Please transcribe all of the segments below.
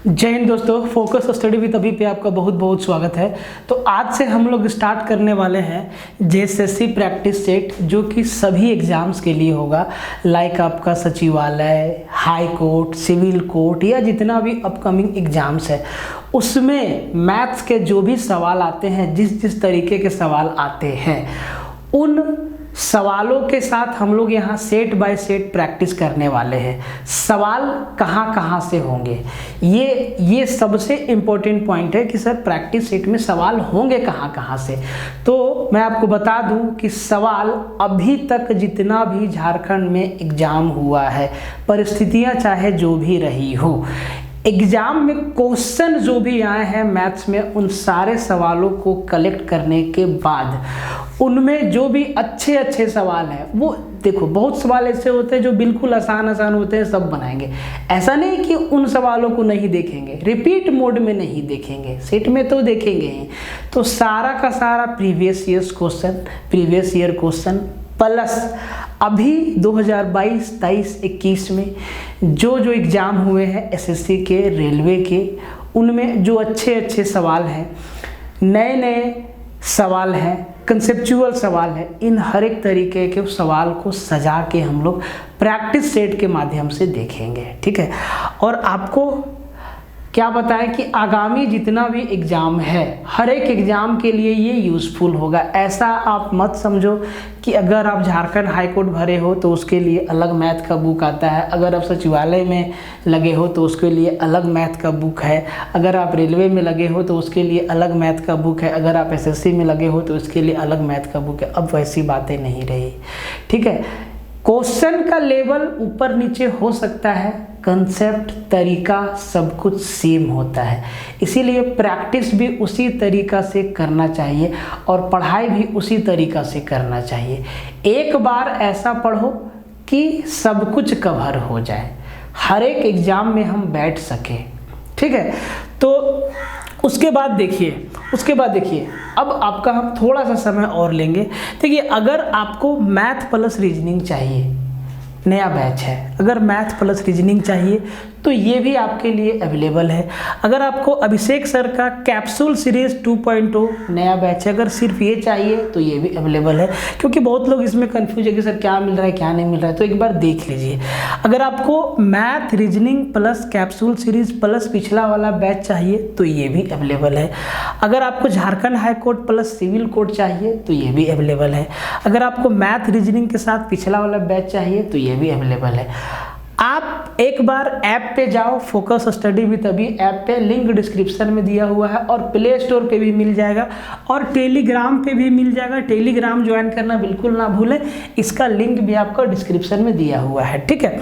जय हिंद दोस्तों, focus study with अभी पे आपका बहुत बहुत स्वागत है। तो आज से हम लोग स्टार्ट करने वाले हैं जेएसएससी प्रैक्टिस सेट, जो कि सभी एग्जाम्स के लिए होगा। लाइक आपका सचिवालय, हाई कोर्ट, सिविल कोर्ट या जितना भी अपकमिंग एग्जाम्स है उसमें मैथ्स के जो भी सवाल आते हैं, जिस तरीके के सवाल आते हैं उन सवालों के साथ हम लोग यहाँ सेट बाय सेट प्रैक्टिस करने वाले हैं। सवाल कहाँ कहाँ से होंगे, ये सबसे इम्पोर्टेंट पॉइंट है कि सर प्रैक्टिस सेट में सवाल होंगे कहाँ कहाँ से। तो मैं आपको बता दूं कि सवाल अभी तक जितना भी झारखंड में एग्जाम हुआ है, परिस्थितियाँ चाहे जो भी रही हो, एग्जाम में क्वेश्चन जो भी आए हैं मैथ्स में, उन सारे सवालों को कलेक्ट करने के बाद उनमें जो भी अच्छे अच्छे सवाल हैं, वो देखो बहुत सवाल ऐसे होते हैं जो बिल्कुल आसान होते हैं, सब बनाएंगे। ऐसा नहीं कि उन सवालों को नहीं देखेंगे, रिपीट मोड में नहीं देखेंगे, सेट में तो देखेंगे ही। तो सारा का सारा प्रीवियस ईयर क्वेश्चन प्लस अभी 2022, 23, 21 में जो एग्ज़ाम हुए हैं एसएससी के, रेलवे के, उनमें जो अच्छे सवाल हैं, नए सवाल हैं, कंसेप्चुअल सवाल है, इन हर एक तरीके के सवाल को सजा के हम लोग प्रैक्टिस सेट के माध्यम से देखेंगे। ठीक है, और आपको क्या बताएं कि आगामी जितना भी एग्ज़ाम है, हर एक एग्ज़ाम के लिए ये यूज़फुल होगा। ऐसा आप मत समझो कि अगर आप झारखंड हाई कोर्ट भरे हो तो उसके लिए अलग मैथ का बुक आता है, अगर आप सचिवालय में लगे हो तो उसके लिए अलग मैथ का बुक है, अगर आप रेलवे में लगे हो तो उसके लिए अलग मैथ का बुक है, अगर आप एसएससी में लगे हो तो उसके लिए अलग मैथ का बुक है। अब वैसी बातें नहीं रही। ठीक है, क्वेश्चन का लेवल ऊपर नीचे हो सकता है, कंसेप्ट, तरीका सब कुछ सेम होता है, इसीलिए प्रैक्टिस भी उसी तरीका से करना चाहिए और पढ़ाई भी उसी तरीका से करना चाहिए। एक बार ऐसा पढ़ो कि सब कुछ कवर हो जाए, हर एक एग्ज़ाम में हम बैठ सके। ठीक है, तो उसके बाद देखिए अब आपका हम थोड़ा सा समय और लेंगे। देखिए, अगर आपको मैथ प्लस रीजनिंग चाहिए, नया बैच है, अगर मैथ प्लस रीजनिंग चाहिए तो ये भी आपके लिए अवेलेबल है। अगर आपको अभिषेक सर का कैप्सूल सीरीज 2.0 नया बैच है, अगर सिर्फ ये चाहिए तो ये भी अवेलेबल है, क्योंकि बहुत लोग इसमें कंफ्यूज है कि सर क्या मिल रहा है क्या नहीं मिल रहा है, तो एक बार देख लीजिए। अगर आपको math reasoning plus capsule series plus पिछला वाला बैच चाहिए तो ये भी अवेलेबल है। अगर आपको Jharkhand high court plus civil court चाहिए तो ये भी अवेलेबल है। अगर आपको मैथ रीजनिंग के साथ पिछला वाला बैच चाहिए तो ये भी अवेलेबल है। आप एक बार ऐप पे जाओ, फोकस स्टडी विद अभी ऐप पे, लिंक डिस्क्रिप्शन में दिया हुआ है, और प्ले स्टोर पे भी मिल जाएगा और टेलीग्राम पे भी मिल जाएगा। टेलीग्राम ज्वाइन करना बिल्कुल ना भूलें, इसका लिंक भी आपको डिस्क्रिप्शन में दिया हुआ है। ठीक है,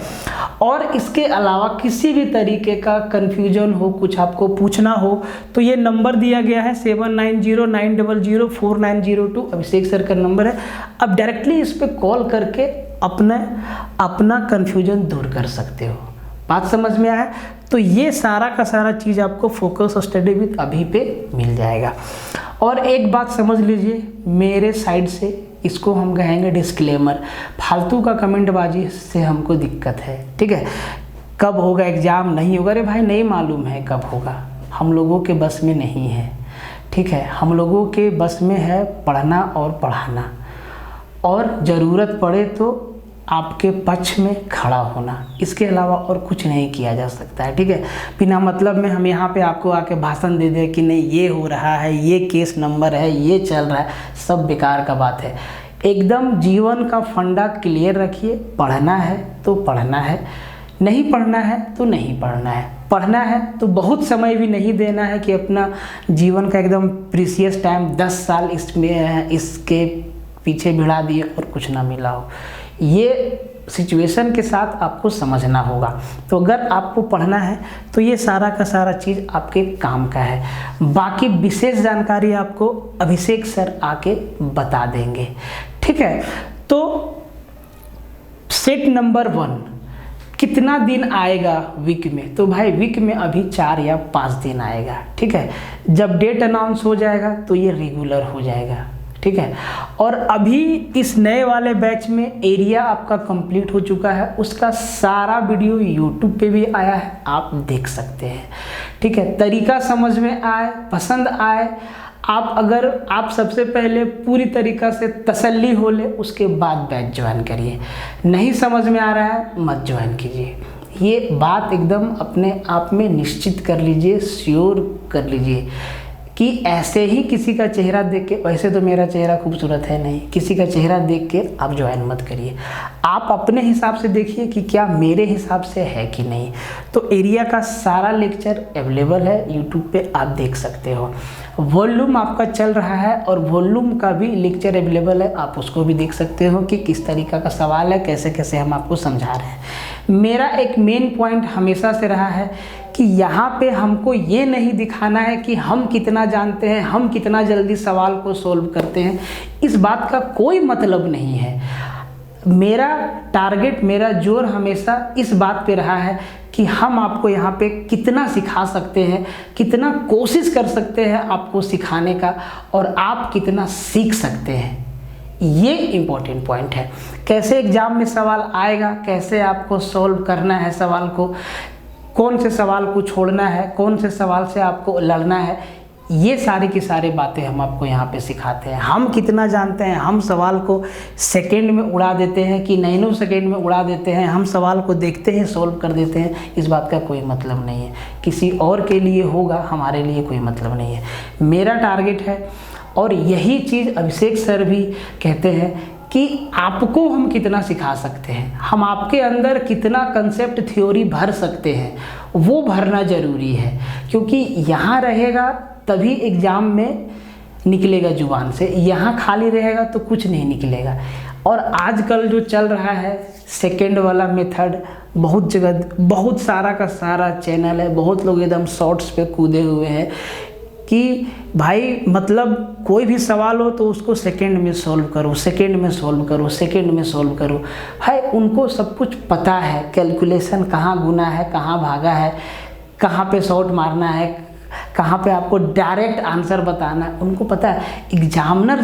और इसके अलावा किसी भी तरीके का कन्फ्यूजन हो, कुछ आपको पूछना हो तो ये नंबर दिया गया है 7909004902, अभिषेक सर का नंबर है। अब डायरेक्टली इस पर कॉल करके अपना कन्फ्यूजन दूर कर सकते हो। बात समझ में आया? तो ये सारा का सारा चीज़ आपको फोकस स्टडी विद अभी पे मिल जाएगा। और एक बात समझ लीजिए मेरे साइड से, इसको हम कहेंगे डिस्क्लेमर, फालतू का कमेंटबाजी से हमको दिक्कत है। ठीक है, कब होगा एग्ज़ाम, नहीं होगा, अरे भाई नहीं मालूम है कब होगा, हम लोगों के बस में नहीं है। ठीक है, हम लोगों के बस में है पढ़ना और पढ़ाना, और ज़रूरत पड़े तो आपके पक्ष में खड़ा होना, इसके अलावा और कुछ नहीं किया जा सकता है। ठीक है, बिना मतलब में हम यहाँ पे आपको आके भाषण दे दें कि नहीं ये हो रहा है, ये केस नंबर है, ये चल रहा है, सब बेकार का बात है। एकदम जीवन का फंडा क्लियर रखिए, पढ़ना है तो पढ़ना है, नहीं पढ़ना है तो नहीं पढ़ना है। पढ़ना है तो बहुत समय भी नहीं देना है कि अपना जीवन का एकदम प्रीसियस टाइम 10 साल इसके पीछे भिड़ा दिए और कुछ ना मिला हो। ये सिचुएशन के साथ आपको समझना होगा। तो अगर आपको पढ़ना है तो ये सारा का सारा चीज़ आपके काम का है। बाकी विशेष जानकारी आपको अभिषेक सर आके बता देंगे। ठीक है, तो सेट नंबर 1 कितना दिन आएगा वीक में, तो भाई वीक में अभी 4 या 5 दिन आएगा। ठीक है, जब डेट अनाउंस हो जाएगा तो ये रेगुलर हो जाएगा। ठीक है। और अभी इस नए वाले बैच में एरिया आपका कंप्लीट हो चुका है, उसका सारा वीडियो यूट्यूब पे भी आया है, आप देख सकते हैं, ठीक है। तरीका समझ में आए, पसंद आए, आप सबसे पहले पूरी तरीका से तसल्ली हो ले, उसके बाद बैच ज्वाइन करिए। नहीं समझ में आ रहा है मत ज्वाइन कीजिए। ये बात एकदम अपने आप में निश्चित कर लीजिए, श्योर कर लीजिए कि ऐसे ही किसी का चेहरा देख के, वैसे तो मेरा चेहरा खूबसूरत है नहीं, किसी का चेहरा देख के आप ज्वाइन मत करिए। आप अपने हिसाब से देखिए कि क्या मेरे हिसाब से है कि नहीं। तो एरिया का सारा लेक्चर अवेलेबल है यूट्यूब पे, आप देख सकते हो। वॉल्यूम आपका चल रहा है और वॉल्यूम का भी लेक्चर अवेलेबल है, आप उसको भी देख सकते हो कि किस तरीका का सवाल है, कैसे कैसे हम आपको समझा रहे हैं। मेरा एक मेन पॉइंट हमेशा से रहा है कि यहाँ पे हमको ये नहीं दिखाना है कि हम कितना जानते हैं, हम कितना जल्दी सवाल को सोल्व करते हैं, इस बात का कोई मतलब नहीं है। मेरा टारगेट, मेरा जोर हमेशा इस बात पे रहा है कि हम आपको यहाँ पे कितना सिखा सकते हैं, कितना कोशिश कर सकते हैं आपको सिखाने का, और आप कितना सीख सकते हैं, ये इम्पोर्टेंट पॉइंट है। कैसे एग्जाम में सवाल आएगा, कैसे आपको सॉल्व करना है सवाल को, कौन से सवाल को छोड़ना है, कौन से सवाल से आपको लड़ना है, ये सारी की सारी बातें हम आपको यहाँ पे सिखाते हैं। हम कितना जानते हैं, हम सवाल को सेकंड में उड़ा देते हैं कि नैनो सेकंड में उड़ा देते हैं, हम सवाल को देखते हैं सॉल्व कर देते हैं, इस बात का कोई मतलब नहीं है। किसी और के लिए होगा, हमारे लिए कोई मतलब नहीं है। मेरा टारगेट है, और यही चीज़ अभिषेक सर भी कहते हैं कि आपको हम कितना सिखा सकते हैं, हम आपके अंदर कितना कंसेप्ट थ्योरी भर सकते हैं, वो भरना ज़रूरी है। क्योंकि यहाँ रहेगा तभी एग्ज़ाम में निकलेगा जुबान से, यहाँ खाली रहेगा तो कुछ नहीं निकलेगा। और आजकल जो चल रहा है सेकेंड वाला मेथड, बहुत जगह बहुत सारा का सारा चैनल है, बहुत लोग एकदम शॉर्ट्स पे कूदे हुए हैं कि भाई मतलब कोई भी सवाल हो तो उसको सेकंड में सॉल्व करो, सेकंड में सॉल्व करो, सेकंड में सॉल्व करो। है उनको सब कुछ पता है, कैलकुलेशन कहाँ गुना है, कहाँ भागा है, कहाँ पे शॉर्ट मारना है, कहाँ पे आपको डायरेक्ट आंसर बताना है, उनको पता है। एग्जामिनर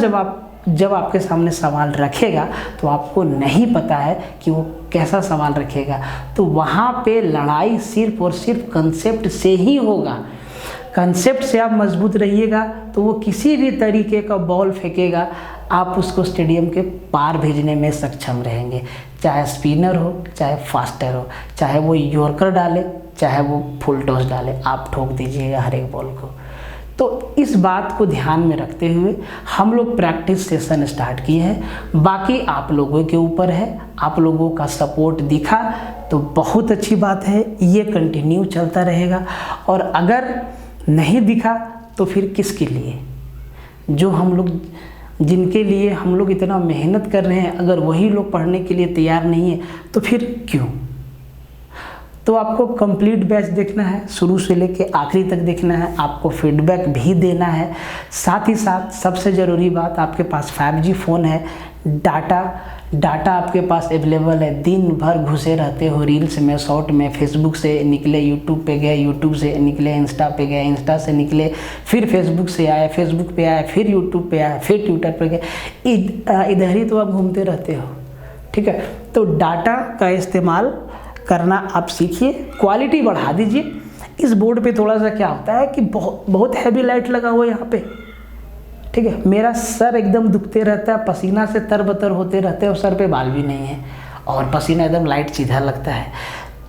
जब आपके सामने सवाल रखेगा तो आपको नहीं पता है कि वो कैसा सवाल रखेगा, तो वहाँ पे लड़ाई सिर्फ और सिर्फ कंसेप्ट से ही होगा। कंसेप्ट से आप मजबूत रहिएगा तो वो किसी भी तरीके का बॉल फेंकेगा, आप उसको स्टेडियम के पार भेजने में सक्षम रहेंगे। चाहे स्पिनर हो, चाहे फास्टर हो, चाहे वो यॉर्कर डाले, चाहे वो फुल टॉस डाले, आप ठोक दीजिएगा हर एक बॉल को। तो इस बात को ध्यान में रखते हुए हम लोग प्रैक्टिस सेशन स्टार्ट किए हैं। बाकी आप लोगों के ऊपर है, आप लोगों का सपोर्ट दिखा तो बहुत अच्छी बात है, ये कंटिन्यू चलता रहेगा। और अगर नहीं दिखा तो फिर किसके लिए, जो हम लोग, जिनके लिए हम लोग इतना मेहनत कर रहे हैं, अगर वही लोग पढ़ने के लिए तैयार नहीं है तो फिर क्यों। तो आपको कंप्लीट बैच देखना है, शुरू से लेके आखिरी तक देखना है, आपको फीडबैक भी देना है। साथ ही साथ सबसे ज़रूरी बात, आपके पास 5G फ़ोन है, डाटा आपके पास अवेलेबल है। दिन भर घुसे रहते हो रील्स में, शॉर्ट में, फेसबुक से निकले यूट्यूब पे गए, यूट्यूब से निकले इंस्टा पे गए, इंस्टा से निकले फिर फेसबुक से आए, फेसबुक पे आए, फिर यूट्यूब पे आए, फिर ट्विटर पे गए, इधर ही तो आप घूमते रहते हो, ठीक है। तो डाटा का इस्तेमाल करना आप सीखिए, क्वालिटी बढ़ा दीजिए। इस बोर्ड पे थोड़ा सा क्या होता है कि बहुत हैवी लाइट लगा हुआ है यहाँ पे, ठीक है। मेरा सर एकदम दुखते रहता है, पसीना से तरबतर होते रहते हैं, और सर पे बाल भी नहीं है और पसीना एकदम लाइट सीधा लगता है,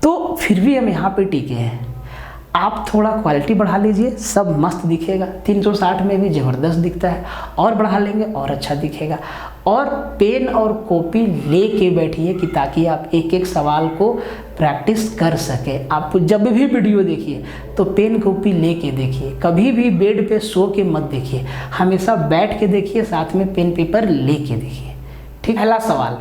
तो फिर भी हम यहाँ पे टिके हैं। आप थोड़ा क्वालिटी बढ़ा लीजिए, सब मस्त दिखेगा। 360 में भी ज़बरदस्त दिखता है, और बढ़ा लेंगे और अच्छा दिखेगा। और पेन और कॉपी ले के बैठिए कि ताकि आप एक एक सवाल को प्रैक्टिस कर सके। आप जब भी वीडियो देखिए तो पेन कॉपी ले के देखिए, कभी भी बेड पे सो के मत देखिए, हमेशा बैठ के देखिए, साथ में पेन पेपर ले के देखिए, ठीक। पहला सवाल,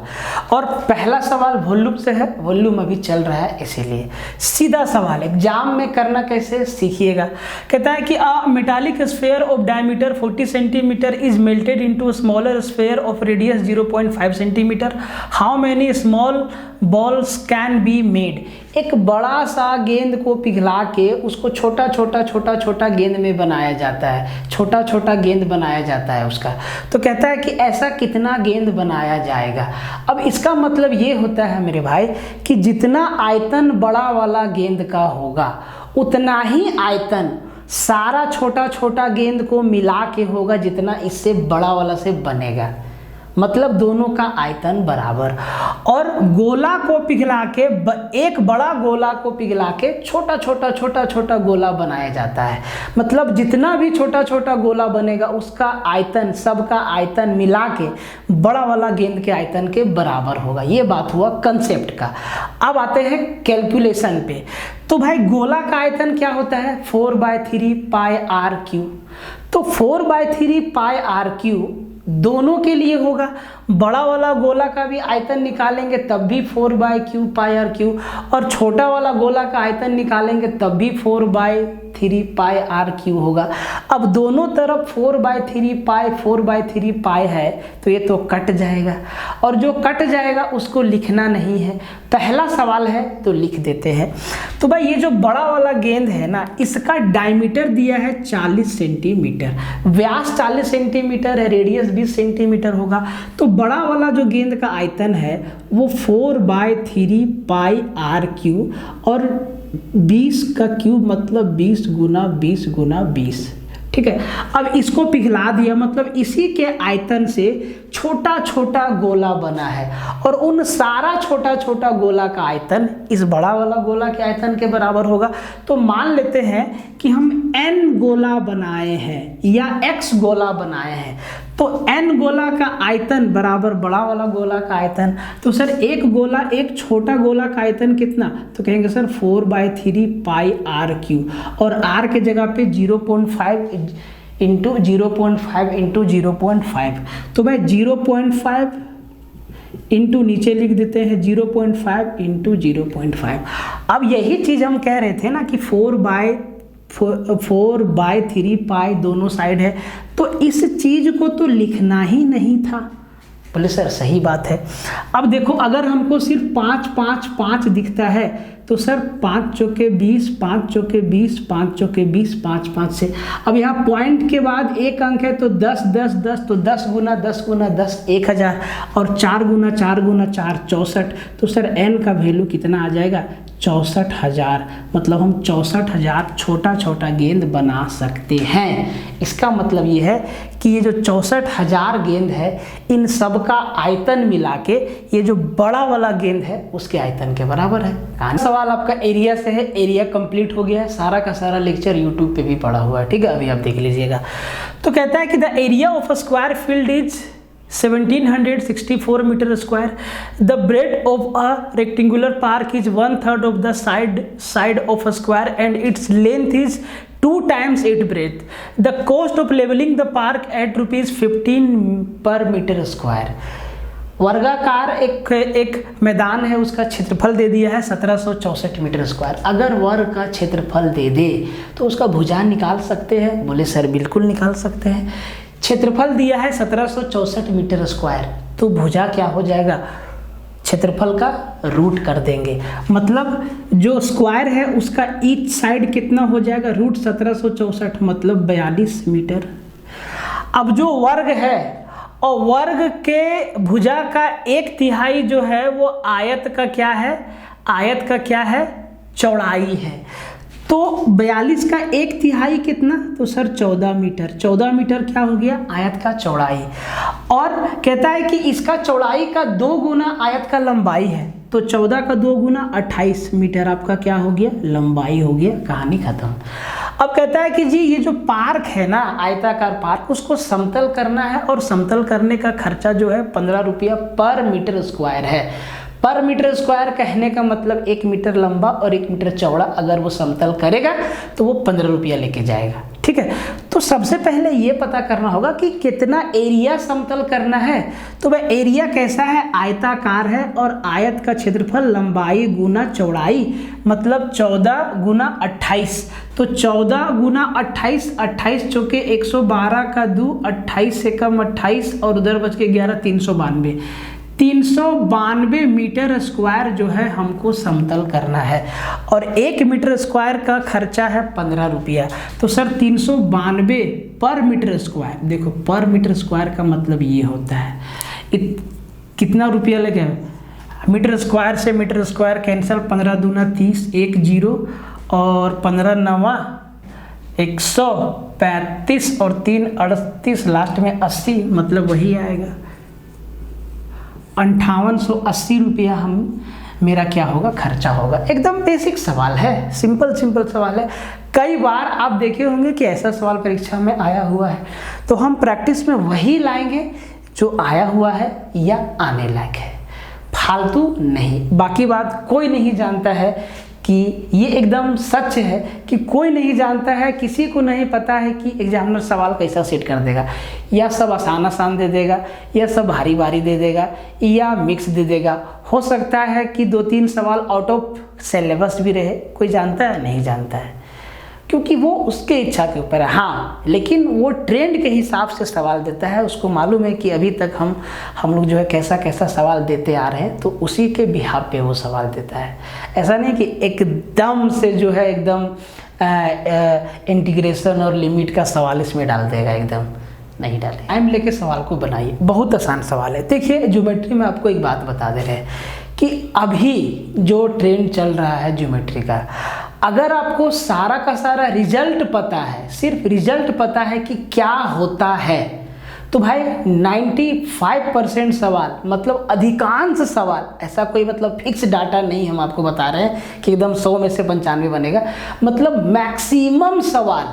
और पहला सवाल वॉल्यूम से है, वॉल्यूम अभी चल रहा है इसीलिए। सीधा सवाल एग्जाम में करना कैसे सीखिएगा। कहता है कि अ metallic sphere of diameter 40 centimetre is melted into smaller sphere of radius 0.5 centimetre, how many small balls can be made. एक बड़ा सा गेंद को पिघला के उसको छोटा छोटा गेंद में बनाया जाता है, छोटा छोटा गेंद बनाया जाता है उसका। तो कहता है कि ऐसा कितना गेंद बनाया जाएगा। अब इसका मतलब ये होता है मेरे भाई कि जितना आयतन बड़ा वाला गेंद का होगा उतना ही आयतन सारा छोटा छोटा गेंद को मिला के होगा जितना इससे बड़ा वाला से बनेगा। मतलब दोनों का आयतन बराबर। और गोला को पिघला के एक बड़ा गोला को पिघला के छोटा छोटा गोला बनाया जाता है। मतलब जितना भी छोटा छोटा गोला बनेगा उसका आयतन, सबका आयतन मिला के बड़ा वाला गेंद के आयतन के बराबर होगा। ये बात हुआ कंसेप्ट का। अब आते हैं कैलकुलेशन पे। तो भाई गोला का आयतन क्या होता है? 4/3 पाई आर क्यू। तो 4/3 पाई आर क्यू दोनों के लिए होगा। बड़ा वाला गोला का भी आयतन निकालेंगे तब भी 4/3 पाई आर क्यू, और छोटा वाला गोला का आयतन निकालेंगे तब भी 4/3 पाई आर क्यू होगा। अब दोनों तरफ 4/3 पाई है तो ये तो कट जाएगा, और जो कट जाएगा उसको लिखना नहीं है। पहला सवाल है तो लिख देते हैं। तो भाई ये जो बड़ा वाला गेंद है ना, इसका डायमीटर दिया है 40 सेंटीमीटर, व्यास 40 सेंटीमीटर है, रेडियस 20 सेंटीमीटर होगा। तो बड़ा वाला जो गेंद का आयतन है वो 4/3 पाई आर क्यू, और 20 का क्यूब मतलब 20 गुना 20 गुना 20। ठीक है। अब इसको पिघला दिया, मतलब इसी के आयतन से छोटा छोटा गोला बना है, और उन सारा छोटा छोटा गोला का आयतन इस बड़ा वाला गोला के आयतन के बराबर होगा। तो मान लेते हैं कि हम n गोला बनाए हैं या x गोला बनाए हैं, तो n गोला का आयतन बराबर बड़ा वाला गोला का आयतन। तो सर एक गोला, एक छोटा गोला का आयतन कितना? तो कहेंगे सर 4/3 पाई आर क्यू, और r के जगह पे 0.5 इंटू 0.5 इंटू 0.5। तो भाई 0.5 इंटू नीचे लिख देते हैं 0.5 इंटू 0.5। अब यही चीज़ हम कह रहे थे ना कि 4/3 पाई दोनों साइड है, तो इस चीज़ को तो लिखना ही नहीं था। बोले सर सही बात है। अब देखो अगर हमको सिर्फ 5 5 5 दिखता है तो सर 5 चौके 20, 5 चौके 20, 5 चौके 20, 5 5 से। अब यहाँ पॉइंट के बाद एक अंक है तो 10 10 10, तो 10 गुना 10 गुना 10 1000, और 4 गुना 4 गुना 4 64। तो सर n का वैल्यू कितना आ जाएगा? 64,000। मतलब हम 64,000 छोटा छोटा गेंद बना सकते हैं। इसका मतलब ये है कि ये जो 64,000 गेंद है इन सब का आयतन मिला के ये जो बड़ा वाला गेंद है उसके आयतन के बराबर है। सवाल आपका एरिया से है। एरिया कंप्लीट हो गया है। सारा का सारा लेक्चर यूट्यूब पे भी पड़ा हुआ है। ठीक है, अभी आप देख लीजिएगा। तो कहता है कि the area of a square field is 1764 meter square. The breadth of a rectangular park is 1/3 of the side of a square and its length is 2 times its breadth. The cost of leveling the park at ₹15 per meter square. वर्गाकार एक मैदान है, उसका क्षेत्रफल दे दिया है 1764 metre square. अगर वर्ग का क्षेत्रफल दे दे तो उसका भुजा निकाल सकते हैं? बोले सर बिल्कुल निकाल सकते हैं। क्षेत्रफल दिया है 1764 मीटर स्क्वायर, तो भुजा क्या हो जाएगा? क्षेत्रफल का रूट कर देंगे। मतलब जो स्क्वायर है उसका ईच साइड कितना हो जाएगा? रूट 1764 मतलब 42 मीटर। अब जो वर्ग है और वर्ग के भुजा का 1/3 जो है वो आयत का क्या है? आयत का क्या है? चौड़ाई है। तो 42 का 1/3 कितना? तो सर 14 मीटर। 14 मीटर क्या हो गया? आयत का चौड़ाई। और कहता है कि इसका चौड़ाई का 2 गुना आयत का लंबाई है, तो 14 का 2 गुना 28 मीटर आपका क्या हो गया? लंबाई हो गया। कहानी खत्म। अब कहता है कि जी ये जो पार्क है ना, आयताकार पार्क, उसको समतल करना है, और समतल करने का खर्चा जो है 15 रुपया पर मीटर स्क्वायर है। पर मीटर स्क्वायर कहने का मतलब 1 मीटर लंबा और 1 मीटर चौड़ा अगर वो समतल करेगा तो वो 15 रुपया लेके जाएगा। ठीक है, तो सबसे पहले ये पता करना होगा कि कितना एरिया समतल करना है। तो भाई एरिया कैसा है? आयताकार है, और आयत का क्षेत्रफल लंबाई गुना चौड़ाई मतलब 14 गुना 28। तो 14 गुना 28, 28 चौके 112 का 2, 28 से कम 28 और उधर बच के 11, 392। 392 मीटर स्क्वायर जो है हमको समतल करना है और 1 मीटर स्क्वायर का खर्चा है 15 रुपया। तो सर 392 पर मीटर स्क्वायर, देखो पर मीटर स्क्वायर का मतलब ये होता है कितना रुपया लगे, मीटर स्क्वायर से मीटर स्क्वायर कैंसिल, 15 दूना 30, 1 0 और 15 नवा 135 और 3 38, लास्ट में 80, मतलब वही आएगा 5880 रुपया मेरा क्या होगा, खर्चा होगा। एकदम बेसिक सवाल है, सिंपल सवाल है। कई बार आप देखे होंगे कि ऐसा सवाल परीक्षा में आया हुआ है, तो हम प्रैक्टिस में वही लाएंगे जो आया हुआ है या आने लायक है, फालतू नहीं। बाकी बात कोई नहीं जानता है कि ये एकदम सच है कि कोई नहीं जानता है, किसी को नहीं पता है कि एग्जामिनर सवाल कैसा सेट कर देगा, या सब आसान दे देगा, या सब भारी दे देगा, या मिक्स दे देगा। हो सकता है कि 2-3 सवाल आउट ऑफ सिलेबस भी रहे, कोई जानता है, नहीं जानता है, क्योंकि वो उसके इच्छा के ऊपर है। हाँ, लेकिन वो ट्रेंड के हिसाब से सवाल देता है, उसको मालूम है कि अभी तक हम लोग जो है कैसा सवाल देते आ रहे हैं, तो उसी के बिहाफ पे वो सवाल देता है। ऐसा नहीं कि एकदम से जो है एकदम इंटीग्रेशन और लिमिट का सवाल इसमें डाल देगा, एकदम नहीं डाले। टाइम लेके सवाल को बनाइए, बहुत आसान सवाल है। देखिए ज्योमेट्री में आपको एक बात बता दे रहे हैं कि अभी जो ट्रेंड चल रहा है ज्योमेट्री का, अगर आपको सारा का सारा रिजल्ट पता है, सिर्फ रिजल्ट पता है कि क्या होता है, तो भाई 95% सवाल, मतलब अधिकांश सवाल, ऐसा कोई मतलब फिक्स डाटा नहीं हम आपको बता रहे हैं कि एकदम 100 में से 95 बनेगा, मतलब मैक्सिमम सवाल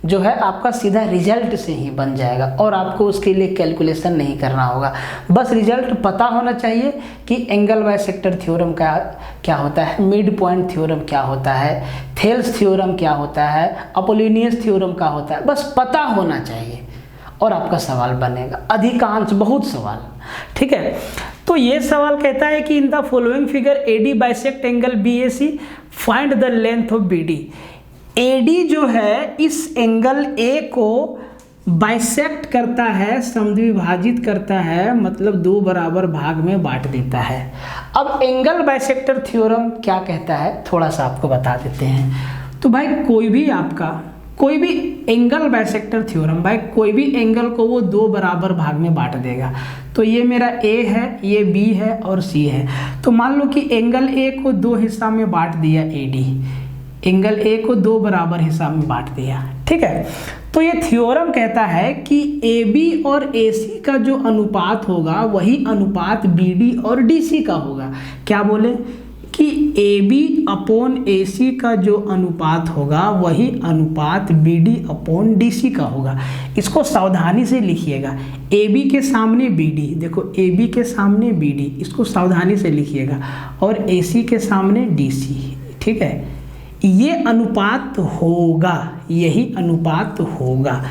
जो है आपका सीधा रिजल्ट से ही बन जाएगा और आपको उसके लिए कैलकुलेशन नहीं करना होगा। बस रिजल्ट पता होना चाहिए कि एंगल बाइसेक्टर थ्योरम का क्या होता है, मिड पॉइंट थ्योरम क्या होता है, थेल्स थ्योरम क्या होता है, अपोलिनियस थ्योरम क्या होता है, बस पता होना चाहिए और आपका सवाल बनेगा। अधिकांश बहुत सवाल, ठीक है। तो ये सवाल कहता है कि in the following figure AD bisect angle BAC, find the length of BD। AD जो है इस एंगल A को बाइसेक्ट करता है, समद्विभाजित करता है, मतलब 2 बराबर भाग में बांट देता है। अब एंगल बाइसेक्टर थ्योरम क्या कहता है थोड़ा सा आपको बता देते हैं। तो भाई कोई भी एंगल बाइसेक्टर थ्योरम, भाई कोई भी एंगल को वो 2 बराबर भाग में बांट देगा। तो ये मेरा A है, ये B है और C है। तो मान लो कि एंगल A को 2 हिस्सा में बांट दिया, AD एंगल A को 2 बराबर हिस्सा में बांट दिया, ठीक है। तो ये थ्योरम कहता है कि AB और AC का जो अनुपात होगा वही अनुपात BD और DC का होगा। क्या बोले कि AB अपॉन AC का जो अनुपात होगा वही अनुपात BD अपॉन DC का होगा। इसको सावधानी से लिखिएगा, AB के सामने BD, देखो AB के सामने BD, इसको सावधानी से लिखिएगा, और AC के सामने DC, ठीक है। ये अनुपात होगा, यही अनुपात होगा।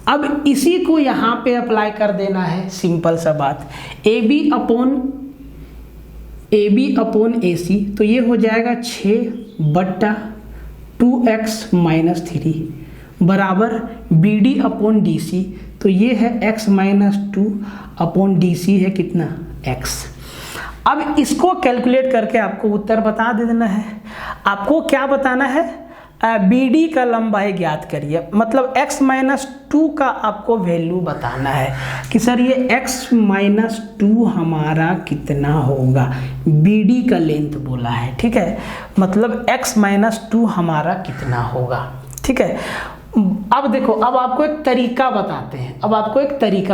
अब इसी को यहाँ पे अप्लाई कर देना है, सिंपल सा बात, AB अपॉन AC, तो ये हो जाएगा 6/2x-3 बराबर BD अपॉन DC, तो ये है x-2 अपॉन DC है कितना, x। अब इसको कैलकुलेट करके आपको उत्तर बता देना है। आपको क्या बताना है, BD का लंबाई ज्ञात करिए, मतलब x-2 का आपको वैल्यू बताना है कि सर ये x-2 हमारा कितना होगा, BD का लेंथ बोला है, ठीक है, मतलब x-2 हमारा कितना होगा, ठीक है। अब देखो, अब आपको एक तरीका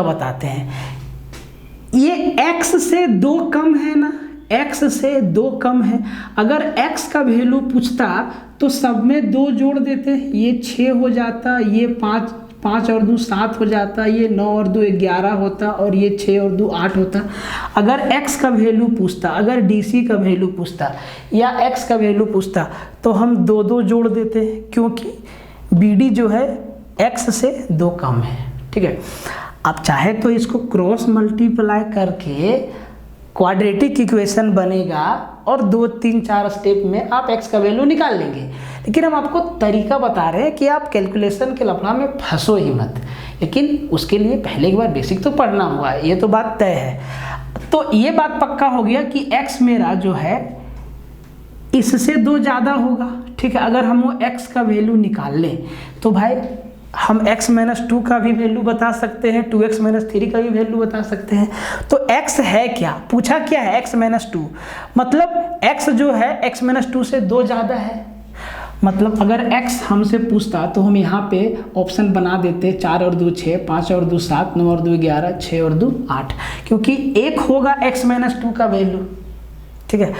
बताते हैं, ये x से 2 कम है ना, x से 2 कम है। अगर x का वैल्यू पूछता तो सब में 2 जोड़ देते, ये 6 हो जाता, ये 5 और 2 7 हो जाता, ये 9 और 2 11 होता, और ये 6 और 2 8 होता। अगर x का वैल्यू पूछता, अगर DC का वैल्यू पूछता या x का वैल्यू पूछता तो हम 2 जोड़ देते, क्योंकि BD जो है x से 2 कम है, ठीक है। आप चाहे तो इसको क्रॉस मल्टीप्लाई करके क्वाड्रेटिक इक्वेशन बनेगा और 2 3 4 स्टेप में आप x का वैल्यू निकाल लेंगे, लेकिन हम आपको तरीका बता रहे हैं कि आप कैलकुलेशन के लफड़ा में फंसो ही मत। लेकिन उसके लिए पहले एक बार बेसिक तो पढ़ना होगा, ये तो बात तय है। तो ये बात पक्का हो गया कि x मेरा जो है इससे 2 ज़्यादा होगा, ठीक है। अगर हम वो x का वैल्यू निकाल लें तो भाई हम x - 2 का भी वैल्यू बता सकते हैं, 2x - 3 का भी वैल्यू बता सकते हैं। तो x है क्या, पूछा क्या है, x - 2, मतलब x जो है x - 2 से 2 ज़्यादा है। मतलब अगर x हमसे पूछता तो हम यहाँ पे ऑप्शन बना देते 4 और 2 6, 5 और 2 7, 9 और 2 11, 6 और 2 8, क्योंकि 1 होगा x - 2 का वैल्यू, ठीक है।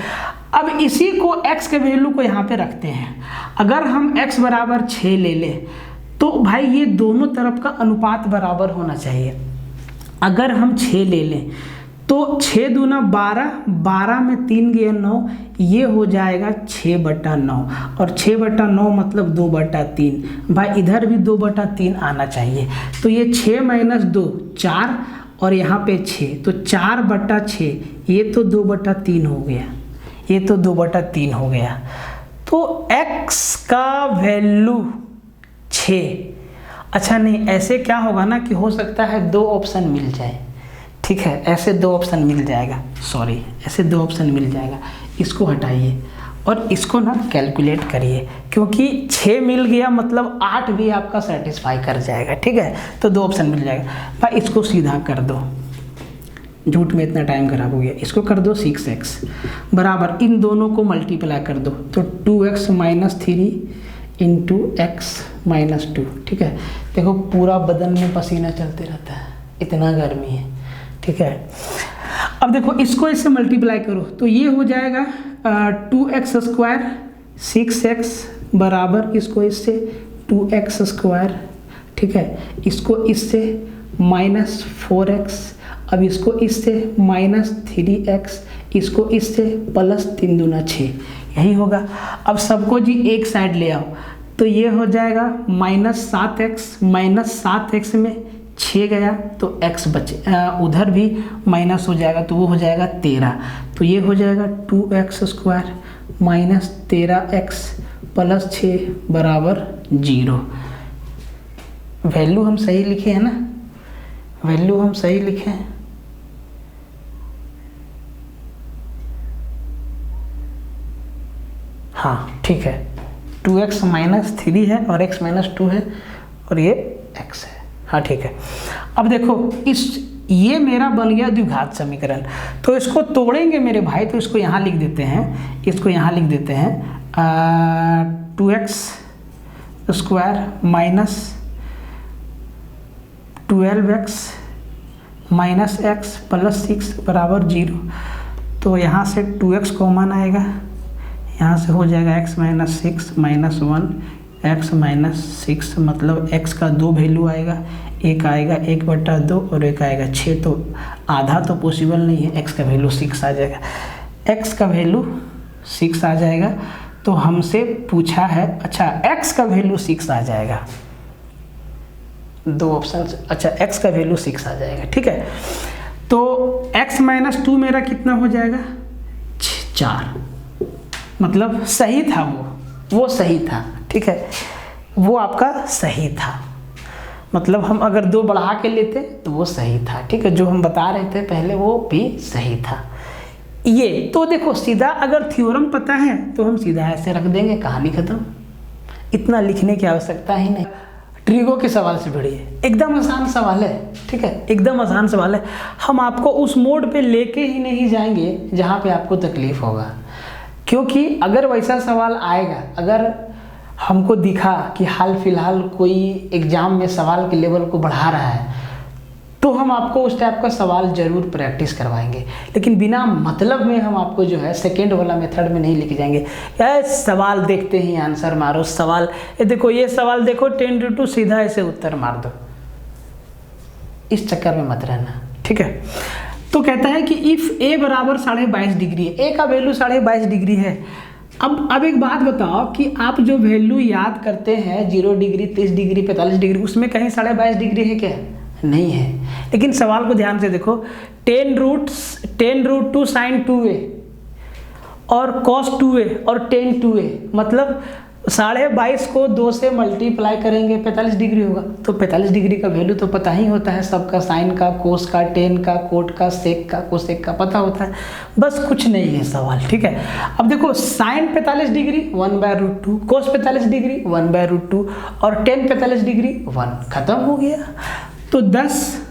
अब इसी को x के वैल्यू को यहाँ पे रखते हैं। अगर हम x बराबर 6 ले लें तो भाई ये दोनों तरफ का अनुपात बराबर होना चाहिए। अगर हम 6 ले लें तो 6 दूना 12, 12 में 3 गया 9, ये हो जाएगा 6/9, और 6/9 मतलब 2/3। भाई इधर भी 2/3 आना चाहिए। तो ये 6 - 2 4, और यहाँ पे 6, तो 4/6, ये तो 2/3 हो गया, ये तो 2/3 हो गया। तो x का वैल्यू 6। अच्छा नहीं, ऐसे क्या होगा ना कि हो सकता है 2 ऑप्शन मिल जाए, ठीक है, ऐसे 2 ऑप्शन मिल जाएगा, सॉरी ऐसे 2 ऑप्शन मिल जाएगा। इसको हटाइए और इसको ना कैलकुलेट करिए, क्योंकि 6 मिल गया मतलब 8 भी आपका सेटिस्फाई कर जाएगा, ठीक है। तो 2 ऑप्शन मिल जाएगा। भाई इसको सीधा कर दो, झूठ में इतना टाइम खराब हो गया। इसको कर दो 6x बराबर, इन दोनों को मल्टीप्लाई कर दो, तो 2x - 3 इंटू x - 2, ठीक है। देखो पूरा बदन में पसीना चलते रहता है, इतना गर्मी है, ठीक है। अब देखो इसको इससे मल्टीप्लाई करो तो ये हो जाएगा 2x², 6x बराबर इसको इससे 2x², ठीक है। इसको इससे -4x, अब इसको इससे -3x, इसको इससे +3 दूना 6, यही होगा। अब सबको जी एक साइड ले आओ तो ये हो जाएगा -7x, -7x में 6 गया तो x बचे, उधर भी माइनस हो जाएगा तो वो हो जाएगा 13। तो ये हो जाएगा 2x² - 13x + 6 बराबर 0। वैल्यू हम सही लिखे हैं ना, वैल्यू हम सही लिखे हैं। हाँ ठीक है, 2x - 3 है और x - 2 है और ये x है, हाँ ठीक है। अब देखो ये मेरा बन गया द्विघात समीकरण। तो इसको तोड़ेंगे मेरे भाई, तो इसको यहाँ लिख देते हैं, इसको यहाँ लिख देते हैं 2x² - 12x - x + 6 बराबर 0। तो यहाँ से 2x कॉमन आएगा, यहाँ से हो जाएगा x - 6 - 1 x - 6, मतलब x का 2 वैल्यू आएगा, एक आएगा 1/2 और एक आएगा 6। तो आधा तो पॉसिबल नहीं है, x का वैल्यू 6 आ जाएगा, x का वैल्यू 6 आ जाएगा। तो हमसे पूछा है, अच्छा x का वैल्यू 6 आ जाएगा, 2 ऑप्शन, अच्छा x का वैल्यू 6 आ जाएगा, ठीक है। तो x - 2 मेरा कितना हो जाएगा 4, मतलब सही था वो सही था, ठीक है, वो आपका सही था। मतलब हम अगर 2 बढ़ा के लेते तो वो सही था, ठीक है, जो हम बता रहे थे पहले वो भी सही था। ये तो देखो सीधा अगर थ्योरम पता है तो हम सीधा ऐसे रख देंगे, कहानी खत्म, इतना लिखने की आवश्यकता ही नहीं। ट्रिगो के सवाल से भिड़िए, एकदम आसान सवाल है, ठीक है, एकदम आसान सवाल है। हम आपको उस मोड पे लेके ही नहीं जाएंगे जहाँ पे आपको तकलीफ होगा, क्योंकि अगर वैसा सवाल आएगा, अगर हमको दिखा कि हाल फिलहाल कोई एग्जाम में सवाल के लेवल को बढ़ा रहा है, तो हम आपको उस टाइप का सवाल जरूर प्रैक्टिस करवाएंगे। लेकिन बिना मतलब में हम आपको जो है सेकेंड वाला मेथड में नहीं लेके जाएंगे, यार सवाल देखते ही आंसर मारो, सवाल ये देखो, ये सवाल देखो 10 सीधा ऐसे उत्तर मार दो, इस चक्कर में मत रहना, ठीक है। तो कहता है कि इफ a बराबर 22.5 डिग्री है, a का वैल्यू 22.5 डिग्री है। अब एक बात बताओ कि आप जो वैल्यू याद करते हैं 0 डिग्री, 30 डिग्री, 45 डिग्री, उसमें कहीं 22.5 डिग्री है क्या? नहीं है। लेकिन सवाल को ध्यान से देखो, 10√2 sin 2a और cos 2a और tan 2a, मतलब 22.5 को 2 से मल्टीप्लाई करेंगे 45 डिग्री होगा। तो 45 डिग्री का वैल्यू तो पता ही होता है सबका, साइन का, कोस का, टेन का, कोट का, सेक का, कोसेक का पता होता है। बस कुछ नहीं है सवाल, ठीक है। अब देखो साइन 45 डिग्री 1/√2, कोस 45 डिग्री 1/√2 और टेन 45 डिग्री 1, खत्म हो गया। तो 10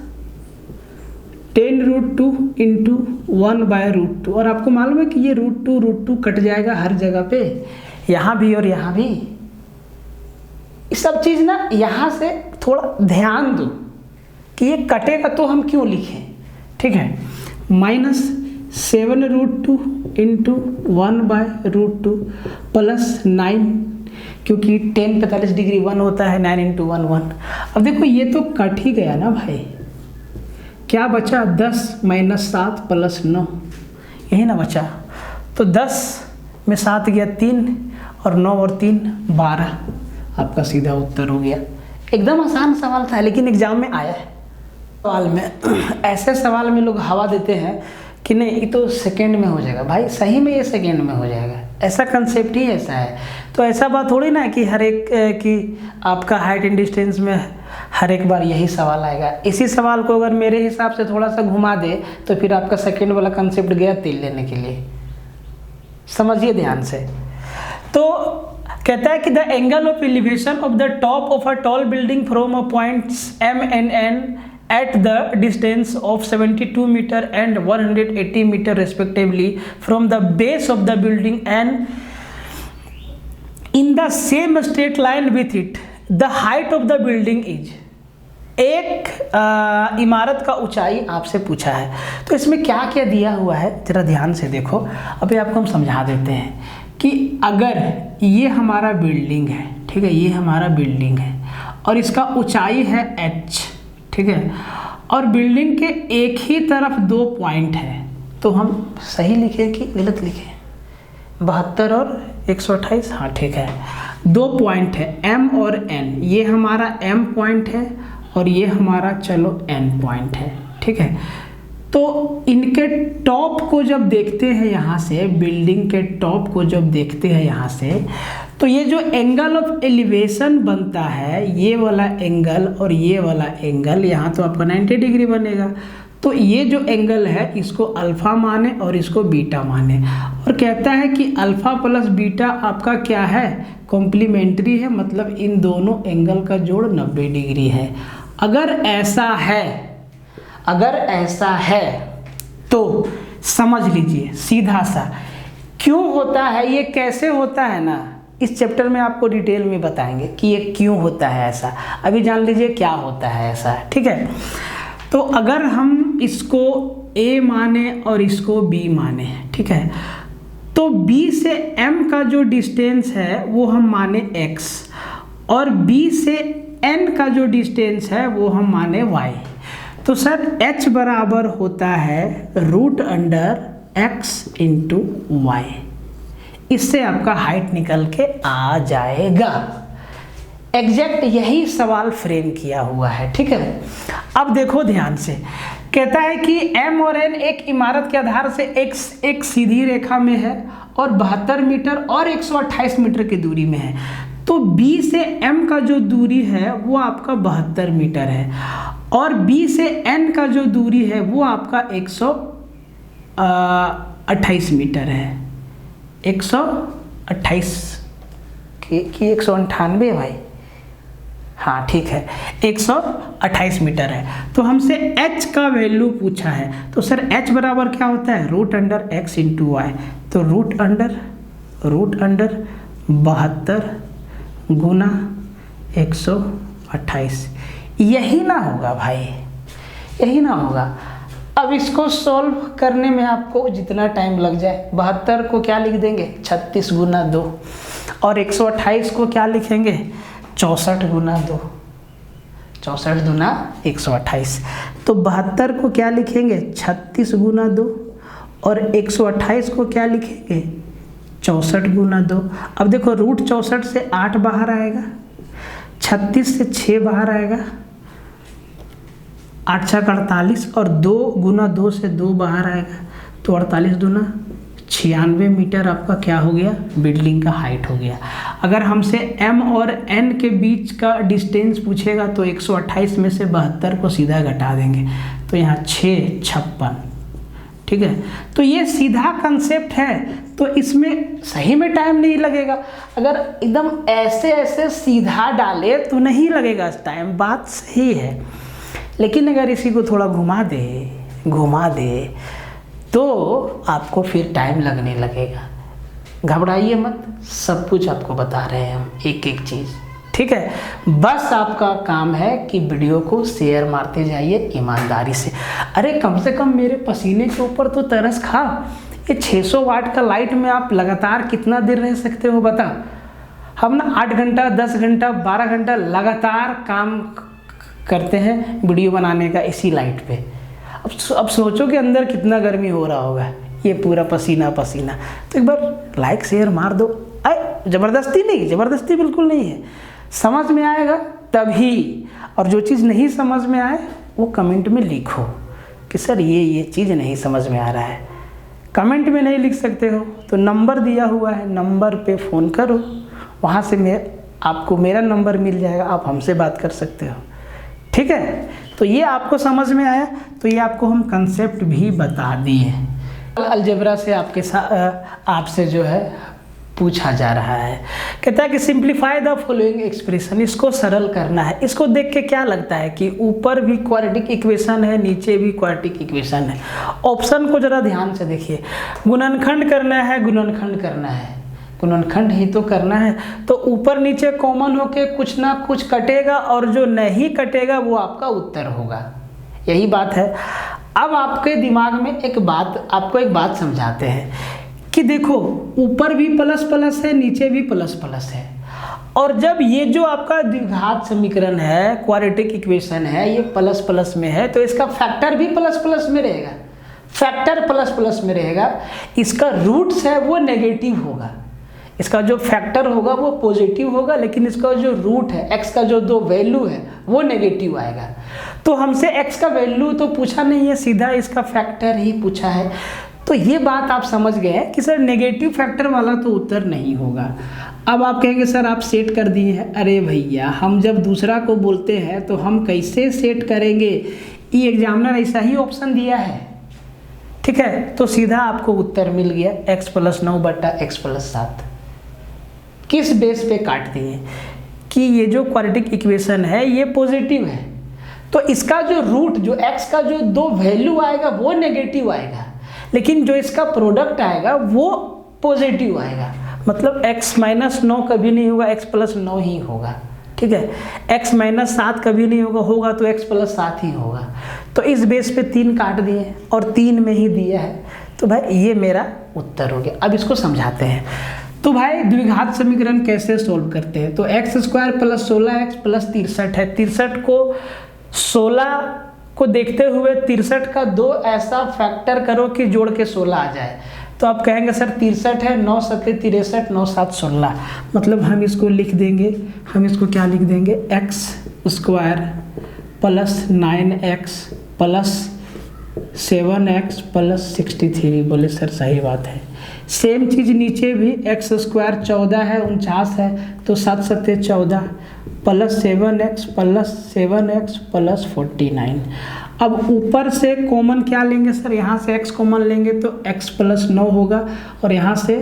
10√2 इंटू 1/√2, और आपको मालूम है कि ये √2 कट जाएगा हर जगह पे, यहाँ भी और यहाँ भी। ये सब चीज़ ना यहाँ से थोड़ा ध्यान दो कि ये कटेगा तो हम क्यों लिखें, ठीक है। -7√2 इंटू 1/√2 प्लस 9, क्योंकि 10 45 डिग्री 1 होता है, 9 इंटू 1 1। अब देखो ये तो कट ही गया ना भाई, क्या बचा 10 - 7 प्लस 9, यही ना बचा। तो 10 में 7 गया 3 और 9 और 3 12, आपका सीधा उत्तर हो गया। एकदम आसान सवाल था लेकिन एग्जाम में आया है। सवाल में ऐसे सवाल में लोग हवा देते हैं कि नहीं ये तो सेकेंड में हो जाएगा, भाई सही में ये सेकेंड में हो जाएगा, ऐसा कंसेप्ट ही ऐसा है। तो ऐसा बात थोड़ी ना कि हर एक कि आपका हाइट एंड डिस्टेंस में हर एक बार यही सवाल आएगा। इसी सवाल को अगर मेरे हिसाब से थोड़ा सा घुमा दे तो फिर आपका सेकेंड वाला कंसेप्ट गया तेल लेने के लिए, समझिए ध्यान से। तो कहता है कि the angle of elevation of the top of a tall building from a points M and N at the distance of 72 meter and 180 meter respectively from the base of the building and in the same straight line with it, the height of the building is। एक इमारत का ऊंचाई आपसे पूछा है, तो इसमें क्या क्या दिया हुआ है जरा ध्यान से देखो। अभी आपको हम समझा देते हैं कि अगर ये हमारा बिल्डिंग है, ठीक है, ये हमारा बिल्डिंग है और इसका ऊंचाई है h, ठीक है, और बिल्डिंग के एक ही तरफ 2 पॉइंट है, तो हम सही लिखे कि गलत लिखे? 72 और 128, हाँ ठीक है। 2 पॉइंट है M और N, ये हमारा M पॉइंट है और ये हमारा चलो N पॉइंट है, ठीक है। तो इनके टॉप को जब देखते हैं यहाँ से, बिल्डिंग के टॉप को जब देखते हैं यहाँ से, तो ये जो एंगल ऑफ एलिवेशन बनता है, ये वाला एंगल और ये वाला एंगल, यहाँ तो आपका 90 डिग्री बनेगा। तो ये जो एंगल है इसको अल्फ़ा माने और इसको बीटा माने, और कहता है कि अल्फ़ा प्लस बीटा आपका क्या है, कॉम्प्लीमेंट्री है, मतलब इन दोनों एंगल का जोड़ 90 डिग्री है। अगर ऐसा है तो समझ लीजिए सीधा सा क्यों होता है, ये कैसे होता है ना, इस चैप्टर में आपको डिटेल में बताएंगे कि ये क्यों होता है ऐसा। अभी जान लीजिए क्या होता है ऐसा, ठीक है। तो अगर हम इसको A माने और इसको B माने, ठीक है, तो B से M का जो डिस्टेंस है वो हम माने x, और B से N का जो डिस्टेंस है वो हम माने y। तो सर h बराबर होता है √x इंटू y, इससे आपका हाइट निकल के आ जाएगा। एग्जैक्ट यही सवाल फ्रेम किया हुआ है, ठीक है। अब देखो ध्यान से, कहता है कि M और N एक इमारत के आधार से एक सीधी रेखा में है और 72 मीटर और 128 मीटर की दूरी में है। तो B से M का जो दूरी है वो आपका 72 मीटर है, और B से N का जो दूरी है वो आपका 128 मीटर है। 128 कि 198 भाई, हाँ ठीक है, 128 मीटर है। तो हमसे h का वैल्यू पूछा है, तो सर h बराबर क्या होता है, √x इंटू वाई। तो √72 गुना 128, यही ना होगा भाई, यही ना होगा। अब इसको सॉल्व करने में आपको जितना टाइम लग जाए, 72 को क्या लिख देंगे 36 गुना 2, और 128 को क्या लिखेंगे 64 गुना 2, 64 दूना 128। तो 72 को क्या लिखेंगे 36 गुना 2, और 128 को क्या लिखेंगे 64 गुना 2। अब देखो √64 से 8 बाहर आएगा, 36 से 6 बाहर आएगा, 8 × 48, और 2 गुना 2 से 2 बाहर आएगा, तो 48 दूना 96 मीटर आपका क्या हो गया, बिल्डिंग का हाइट हो गया। अगर हमसे m और n के बीच का डिस्टेंस पूछेगा तो 128 में से 72 को सीधा घटा देंगे, तो यहाँ 6 56, ठीक है। तो ये सीधा कंसेप्ट है, तो इसमें सही में टाइम नहीं लगेगा। अगर एकदम ऐसे ऐसे सीधा डाले तो नहीं लगेगा टाइम, बात सही है। लेकिन अगर इसी को थोड़ा घुमा दे तो आपको फिर टाइम लगने लगेगा। घबराइए मत, सब कुछ आपको बता रहे हैं हम, एक एक चीज़, ठीक है। बस आपका काम है कि वीडियो को शेयर मारते जाइए ईमानदारी से। अरे कम से कम मेरे पसीने के ऊपर तो तरस खा। ये 600 वाट का लाइट में आप लगातार कितना देर रह सकते हो बता। हम ना 8 घंटा 10 घंटा 12 घंटा लगातार काम करते हैं वीडियो बनाने का इसी लाइट पे। अब सोचो कि अंदर कितना गर्मी हो रहा होगा, ये पूरा पसीना पसीना। तो एक बार लाइक शेयर मार दो। ज़बरदस्ती नहीं, ज़बरदस्ती बिल्कुल नहीं है, समझ में आएगा तभी। और जो चीज़ नहीं समझ में आए वो कमेंट में लिखो कि सर ये चीज़ नहीं समझ में आ रहा है। कमेंट में नहीं लिख सकते हो तो नंबर दिया हुआ है, नंबर पे फ़ोन करो, वहाँ से आपको मेरा नंबर मिल जाएगा, आप हमसे बात कर सकते हो, ठीक है। तो ये आपको समझ में आया, तो ये आपको हम कंसेप्ट भी बता दिए। अलजेब्रा से आपसे जो है पूछा जा रहा है, कहता है कि सिंप्लीफाई द फॉलोइंग एक्सप्रेशन, इसको सरल करना है। इसको देख के क्या लगता है कि ऊपर भी क्वाड्रेटिक इक्वेशन है, नीचे भी क्वाड्रेटिक इक्वेशन है। ऑप्शन को जरा ध्यान से देखिए, गुणनखंड करना है, गुणनखंड करना है, गुणनखंड ही तो करना है, तो ऊपर नीचे कॉमन होके कुछ ना कुछ कटेगा और जो नहीं कटेगा वो आपका उत्तर होगा, यही बात है। अब आपके दिमाग में आपको एक बात समझाते हैं कि देखो ऊपर भी प्लस प्लस है, नीचे भी प्लस प्लस है, और जब ये जो आपका द्विघात समीकरण है, क्वाड्रेटिक इक्वेशन है, ये प्लस प्लस में है तो इसका फैक्टर भी प्लस प्लस में रहेगा, फैक्टर प्लस प्लस में रहेगा। इसका रूट्स है वो नेगेटिव होगा, इसका जो फैक्टर होगा वो पॉजिटिव होगा, लेकिन इसका जो रूट है x का जो 2 वैल्यू है वो नेगेटिव आएगा। तो हमसे x का वैल्यू तो पूछा नहीं है, सीधा इसका फैक्टर ही पूछा है। तो ये बात आप समझ गए कि सर नेगेटिव फैक्टर वाला तो उत्तर नहीं होगा। अब आप कहेंगे सर आप सेट कर दिए हैं। अरे भैया हम जब दूसरा को बोलते हैं तो हम कैसे सेट करेंगे, ये एग्जामिनर ऐसा ही ऑप्शन दिया है, ठीक है। तो सीधा आपको उत्तर मिल गया x + 9 / x + 7। किस बेस पे काट दिए कि ये जो क्वाड्रेटिक इक्वेशन है ये पॉजिटिव है, तो इसका जो रूट जो x का जो 2 वैल्यू आएगा वो नेगेटिव आएगा, लेकिन जो इसका प्रोडक्ट आएगा वो पॉजिटिव आएगा। मतलब x - 9 कभी नहीं होगा, x + 9 ही होगा, ठीक है। x - 7 कभी नहीं होगा तो x + 7 ही होगा। तो इस बेस पे 3 काट दिए और 3 में ही दिया है, तो भाई ये मेरा उत्तर हो गया। अब इसको समझाते हैं। तो भाई द्विघात समीकरण कैसे सोल्व करते हैं, तो x² + 16x + 63 है। 63 को 16 को देखते हुए 63 का 2 ऐसा फैक्टर करो कि जोड़ के 16 आ जाए। तो आप कहेंगे सर 63 है, 9 × 7 = 63, 9 × 7 = 16। मतलब हम इसको लिख देंगे, हम इसको क्या लिख देंगे, x² + 9x + 7x + 63। बोले सर सही बात है। सेम चीज़ नीचे भी x² 14 है, 49 है, तो 7 × 7 = 14 + 7x + 7x + 49। अब ऊपर से कॉमन क्या लेंगे सर, यहाँ से x कॉमन लेंगे तो x + 9 होगा, और यहाँ से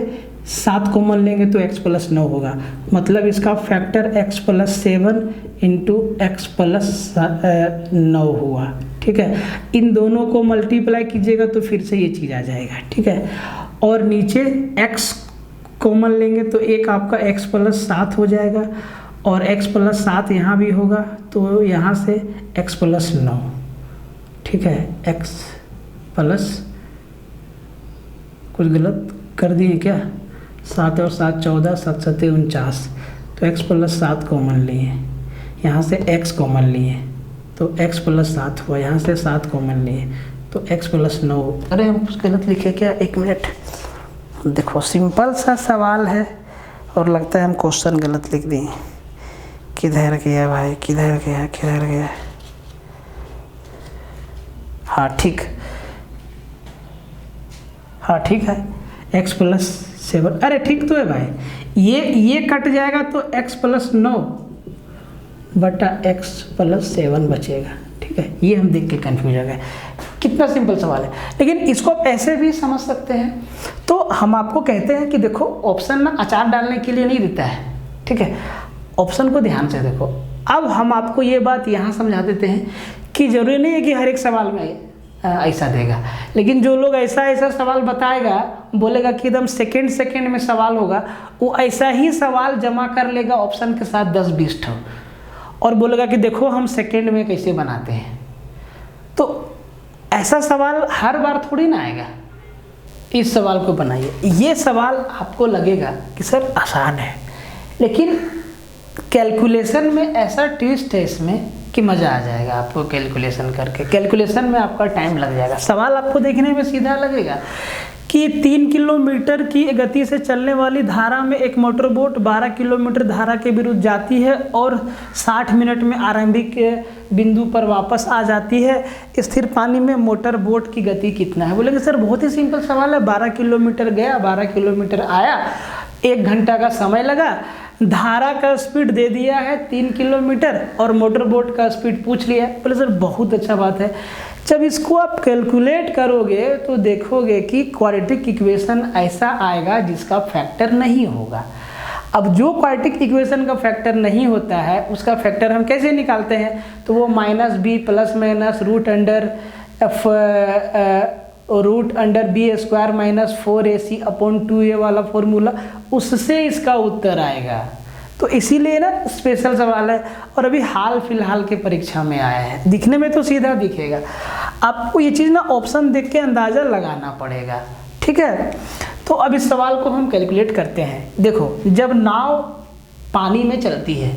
7 कॉमन लेंगे तो x + 9 होगा। मतलब इसका फैक्टर x + 7 × x + 9 हुआ, ठीक है। इन दोनों को मल्टीप्लाई कीजिएगा तो फिर से ये चीज़ आ जाएगा, ठीक है। और नीचे x कॉमन लेंगे तो एक आपका x + 7 हो जाएगा, और x + 7 यहाँ भी होगा, तो यहाँ से x + 9, ठीक है। x प्लस कुछ गलत कर दिए क्या, 7 और 7 14, 7 × 7 = 49, तो x + 7 कॉमन लिए, यहाँ से x कॉमन लिए तो x + 7 हुआ, यहाँ से 7 कॉमन लिए तो x + 9। अरे हम कुछ गलत लिखे क्या, 1 मिनट। देखो सिंपल सा सवाल है और लगता है हम क्वेश्चन गलत लिख दिए। किधर गया भाई, किधर गया। हाँ ठीक है, x प्लस 7, अरे ठीक तो है भाई, ये कट जाएगा तो x प्लस 9 बटा x प्लस 7 बचेगा। ठीक है, ये हम देख के कन्फ्यूज हो गए। कितना सिंपल सवाल है, लेकिन इसको आप ऐसे भी समझ सकते हैं। तो हम आपको कहते हैं कि देखो ऑप्शन ना अचार डालने के लिए नहीं देता है, ठीक है, ऑप्शन को ध्यान से देखो। अब हम आपको ये बात यहाँ समझा देते हैं कि जरूरी नहीं है कि हर एक सवाल में ऐसा देगा, लेकिन जो लोग ऐसा सवाल बताएगा, बोलेगा कि एकदम सेकंड में सवाल होगा, वो ऐसा ही सवाल जमा कर लेगा ऑप्शन के साथ 10-20 ठो, और बोलेगा कि देखो हम सेकंड में कैसे बनाते हैं। तो ऐसा सवाल हर बार थोड़ी ना आएगा। इस सवाल को बनाइए, ये सवाल आपको लगेगा कि सर आसान है, लेकिन कैलकुलेशन में ऐसा ट्विस्ट है इसमें कि मज़ा आ जाएगा आपको कैलकुलेशन करके। कैलकुलेशन में आपका टाइम लग जाएगा। सवाल आपको देखने में सीधा लगेगा कि 3 किलोमीटर की गति से चलने वाली धारा में एक मोटर बोट 12 किलोमीटर धारा के विरुद्ध जाती है और 60 मिनट में आरंभिक बिंदु पर वापस आ जाती है। स्थिर पानी में मोटर बोट की गति कितना है? बोलेंगे सर बहुत ही सिंपल सवाल है, 12 किलोमीटर गया, 12 किलोमीटर आया, 1 घंटा का समय लगा, धारा का स्पीड दे दिया है 3 किलोमीटर और मोटर बोट का स्पीड पूछ लिया। बोले सर बहुत अच्छा बात है। जब इसको आप कैलकुलेट करोगे तो देखोगे कि क्वाड्रेटिक इक्वेशन ऐसा आएगा जिसका फैक्टर नहीं होगा। अब जो क्वाड्रेटिक इक्वेशन का फैक्टर नहीं होता है उसका फैक्टर हम कैसे निकालते हैं? तो वो -b plus minus root under b square minus 4ac upon 2a वाला फॉर्मूला, उससे इसका उत्तर आएगा। तो इसीलिए ना स्पेशल सवाल है, और अभी हाल फिलहाल के परीक्षा में आया है। दिखने में तो सीधा दिखेगा, आपको ये चीज़ ना ऑप्शन देख के अंदाज़ा लगाना पड़ेगा। ठीक है, तो अब इस सवाल को हम कैलकुलेट करते हैं। देखो, जब नाव पानी में चलती है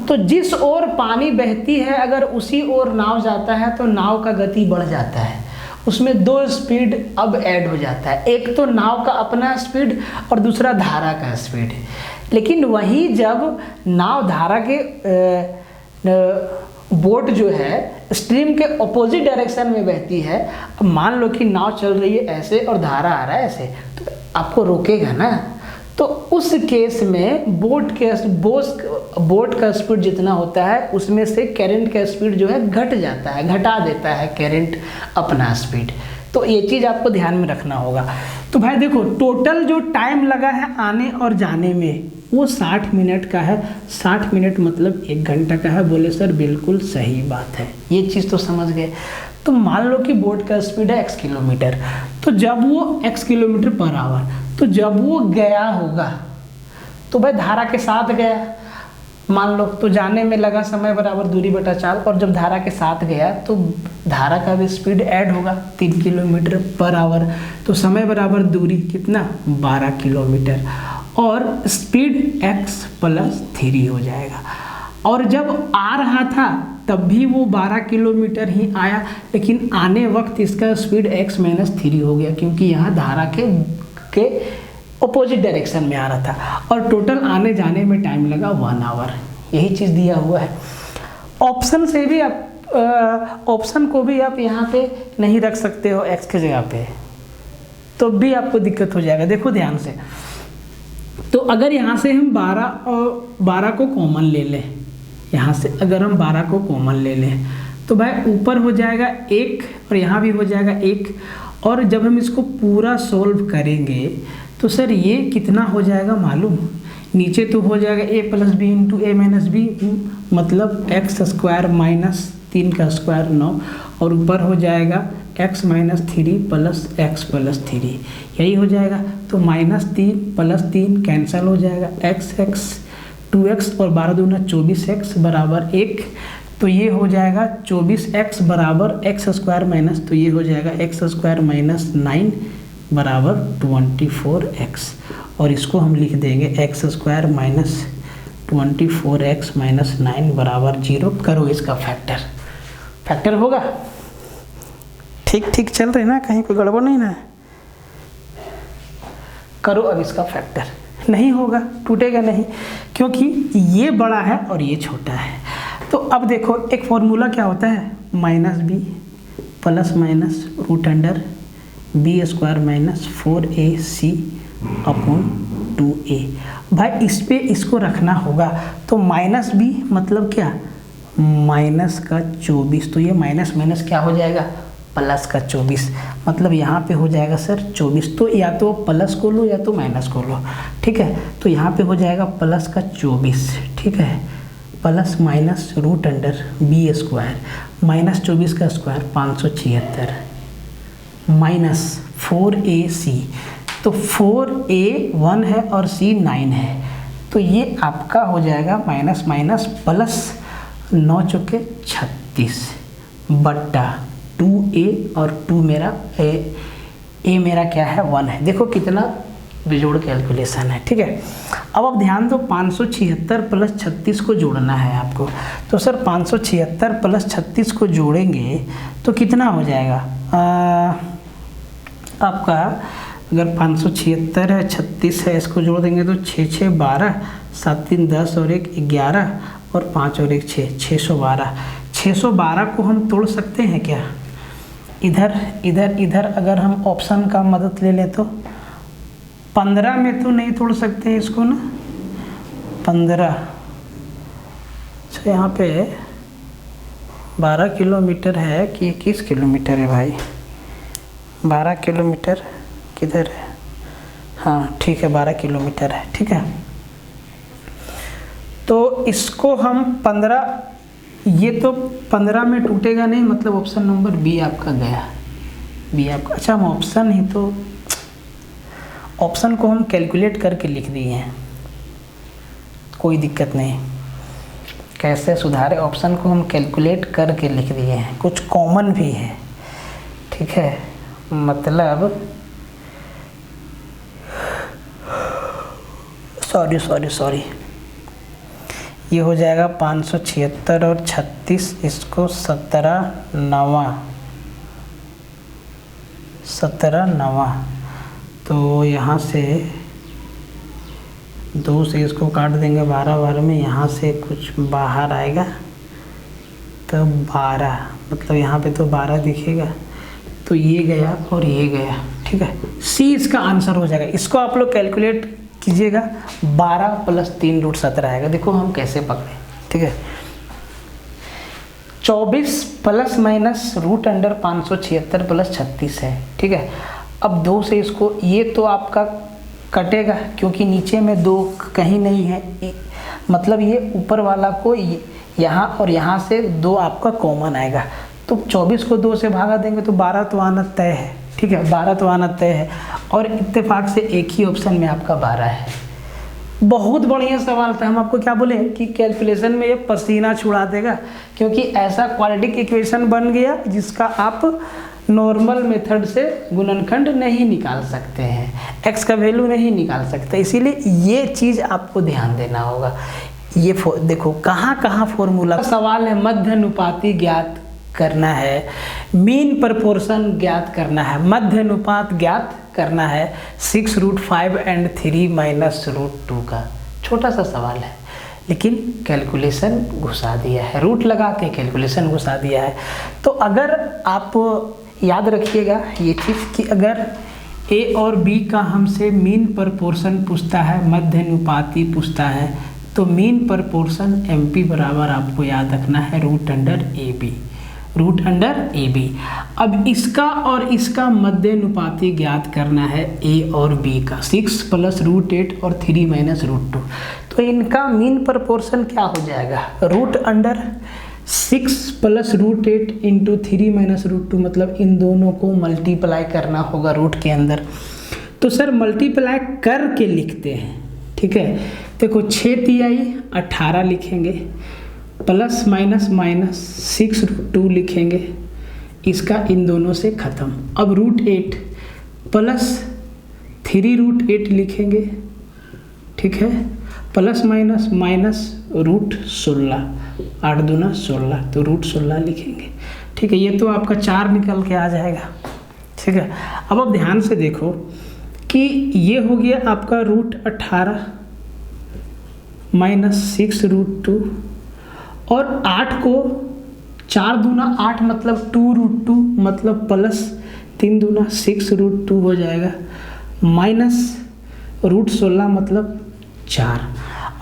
तो जिस ओर पानी बहती है अगर उसी ओर नाव जाता है तो नाव का गति बढ़ जाता है। उसमें 2 स्पीड अब ऐड हो जाता है, एक तो नाव का अपना स्पीड और दूसरा धारा का स्पीड। लेकिन वही जब नाव धारा के बोट जो है स्ट्रीम के ऑपोजिट डायरेक्शन में बहती है, अब मान लो कि नाव चल रही है ऐसे और धारा आ रहा है ऐसे, तो आपको रोकेगा ना। तो उस केस में बोट का स्पीड जितना होता है उसमें से करंट का स्पीड जो है घट जाता है, घटा देता है करंट अपना स्पीड। तो ये चीज़ आपको ध्यान में रखना होगा। तो भाई देखो, टोटल जो टाइम लगा है आने और जाने में वो 60 मिनट का है। 60 मिनट मतलब 1 घंटा का है। बोले सर बिल्कुल सही बात है, ये चीज़ तो समझ गए। तो मान लो कि बोट का स्पीड है x किलोमीटर, तो जब वो x किलोमीटर पर आवर, तो जब वो गया होगा तो भाई धारा के साथ गया मान लो, तो जाने में लगा समय बराबर दूरी बटा 4, और जब धारा के साथ गया तो धारा का भी स्पीड ऐड होगा 3 किलोमीटर पर आवर, तो समय बराबर दूरी कितना 12 किलोमीटर, और स्पीड x प्लस 3 हो जाएगा। और जब आ रहा था तब भी वो 12 किलोमीटर ही आया, लेकिन आने वक्त इसका स्पीड x माइनस 3 हो गया, क्योंकि यहाँ धारा के अपोजिट डायरेक्शन में आ रहा था। और टोटल आने जाने में टाइम लगा 1 आवर। यही चीज़ दिया हुआ है। ऑप्शन से भी आप ऑप्शन को भी आप यहाँ पे नहीं रख सकते हो x के जगह पे, तो भी आपको दिक्कत हो जाएगा। देखो ध्यान से, तो अगर यहाँ से हम 12 को कॉमन ले लें, यहाँ से अगर हम 12 को कॉमन ले लें तो भाई ऊपर हो जाएगा 1 और यहाँ भी हो जाएगा 1, और जब हम इसको पूरा सोल्व करेंगे तो सर ये कितना हो जाएगा मालूम? नीचे तो हो जाएगा a plus b into a minus b, मतलब x स्क्वायर माइनस 3 का स्क्वायर 9, और ऊपर हो जाएगा x minus 3 plus x plus 3, यही हो जाएगा। तो -3 प्लस 3 कैंसिल हो जाएगा, x 2x और 12 दूना 24x बराबर 1, तो ये हो जाएगा 24x बराबर x स्क्वायर माइनस, तो ये हो जाएगा x स्क्वायर माइनस 9 बराबर 24x, और इसको हम लिख देंगे x square minus 24x minus 9 बराबर 0। करो इसका फैक्टर होगा। ठीक चल रही ना, कहीं कोई गड़बड़ नहीं ना? करो अब इसका फैक्टर। नहीं होगा, टूटेगा नहीं, क्योंकि ये बड़ा है और ये छोटा है। तो अब देखो, एक फॉर्मूला क्या होता है, -b plus minus root under b square minus 4ac upon 2a। भाई इस पे इसको रखना होगा, तो माइनस बी मतलब क्या, माइनस का 24, तो ये माइनस माइनस क्या हो जाएगा, प्लस का 24, मतलब यहाँ पे हो जाएगा सर 24। तो या तो प्लस को लो या तो माइनस को लो, ठीक है। तो यहाँ पे हो जाएगा प्लस का 24, ठीक है, plus minus root under b square minus 24 का स्क्वायर 576 माइनस 4ac, तो 4a 1 है और c 9 है, तो ये आपका हो जाएगा माइनस माइनस प्लस 9 चौके 36 बट्टा 2a और 2 मेरा a मेरा क्या है 1 है। देखो कितना बेजोड़ कैलकुलेशन है, ठीक है। अब ध्यान दो, 576 प्लस 36 को जोड़ना है आपको, तो सर 576 प्लस 36 को जोड़ेंगे तो कितना हो जाएगा आपका, अगर 576 है 36 है, इसको जोड़ देंगे तो 6 6 12 7 3 10 और 1 11 और 5 और 1 6 612। 612 को हम तोड़ सकते हैं क्या, इधर इधर इधर अगर हम ऑप्शन का मदद ले लें तो 15 में तो नहीं तोड़ सकते हैं इसको ना, 15, अच्छा यहाँ पे 12 किलोमीटर है कि 21 किलोमीटर है भाई, 12 किलोमीटर किधर है, हाँ ठीक है 12 किलोमीटर है, ठीक है। तो इसको हम 15, ये तो 15 में टूटेगा नहीं, मतलब ऑप्शन नंबर बी आपका गया, बी आपका, अच्छा हम ऑप्शन ही तो, ऑप्शन को हम कैलकुलेट करके लिख दिए हैं, कोई दिक्कत नहीं, कैसे सुधारे, ऑप्शन को हम कैलकुलेट करके लिख दिए हैं, कुछ कॉमन भी है, ठीक है, मतलब सॉरी ये हो जाएगा 576 और 36, इसको 17 9, तो यहाँ से 2 से इसको काट देंगे, 12 12 में यहाँ से कुछ बाहर आएगा तो 12, मतलब यहाँ पे तो 12 दिखेगा, तो ये गया और ये गया, ठीक है। सी इसका आंसर हो जाएगा, इसको आप लोग कैलकुलेट कीजिएगा, 12 प्लस 3 रूट 17 आएगा, देखो हम कैसे पकड़े, ठीक है। 24 plus minus root under 576 plus 36 है, ठीक है। अब 2 से इसको, ये तो आपका कटेगा क्योंकि नीचे में 2 कहीं नहीं है, मतलब ये ऊपर वाला को यहाँ और यहाँ से 2 आपका कॉमन आएगा, तो 24 को 2 से भागा देंगे तो 12 तो आना तय है, ठीक है, 12 तो आना तय है, और इत्तेफाक से एक ही ऑप्शन में आपका 12 है। बहुत बढ़िया सवाल था, हम आपको क्या बोले कि कैलकुलेशन में ये पसीना छुड़ा देगा, क्योंकि ऐसा क्वाड्रेटिक इक्वेशन बन गया जिसका आप नॉर्मल मेथड से गुणनखंड नहीं निकाल सकते हैं, x का वैल्यू नहीं निकाल सकते, इसीलिए ये चीज़ आपको ध्यान देना होगा। ये देखो कहाँ कहाँ फॉर्मूला सवाल है, मध्य अनुपाती ज्ञात करना है, मीन प्रपोर्शन ज्ञात करना है, मध्य अनुपात ज्ञात करना है, 6 रूट 5 एंड 3 माइनस रूट 2 का छोटा सा सवाल है, लेकिन कैलकुलेशन घुसा दिया है, रूट लगा के कैलकुलेशन घुसा दिया है। तो अगर आप याद रखिएगा ये चीज़ कि अगर ए और बी का हमसे मीन प्रपोर्शन पूछता है, मध्य अनुपाती पूछता है, तो मीन प्रपोर्शन एमपी बराबर आपको याद रखना है root under a b, root under a b. अब इसका और इसका मध्य अनुपाती ज्ञात करना है ए और बी का, 6 प्लस रूट 8 और 3 माइनस रूट 2, तो इनका मीन प्रपोर्शन क्या हो जाएगा, root under 6 plus root 8 into 3 minus root 2, मतलब इन दोनों को मल्टीप्लाई करना होगा रूट के अंदर। तो सर मल्टीप्लाई करके लिखते हैं, ठीक है। देखो 6 तिहाई 18 लिखेंगे, प्लस माइनस माइनस 6 रूट 2 लिखेंगे, इसका इन दोनों से ख़त्म। अब रूट 8 प्लस 3 रूट 8 लिखेंगे, ठीक है, प्लस माइनस माइनस रूट 16, 8 दूना 16, तो रूट 16 लिखेंगे, ठीक है। ये तो आपका 4 निकल के आ जाएगा, ठीक है। अब आप ध्यान से देखो कि ये हो गया आपका रूट 18 माइनस 6 रूट 2, और 8 को 4 दूना 8 मतलब 2 रूट 2, मतलब प्लस 3 दूना 6√2 हो जाएगा, माइनस √16 मतलब 4।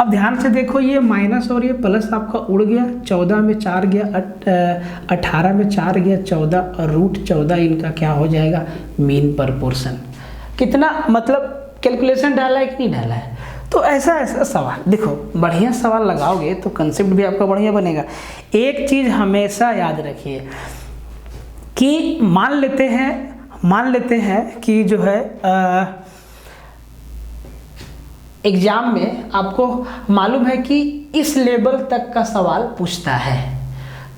अब ध्यान से देखो, ये माइनस और ये प्लस आपका उड़ गया, 14 में 4 गया, 18 में 4 गया 14, और √14 इनका क्या हो जाएगा, मीन प्रपोर्शन। कितना मतलब कैलकुलेशन डाला है कि नहीं डाला है। तो ऐसा सवाल देखो, बढ़िया सवाल लगाओगे तो कंसेप्ट भी आपका बढ़िया बनेगा। एक चीज़ हमेशा याद रखिए कि मान लेते हैं कि जो है एग्जाम में आपको मालूम है कि इस लेवल तक का सवाल पूछता है,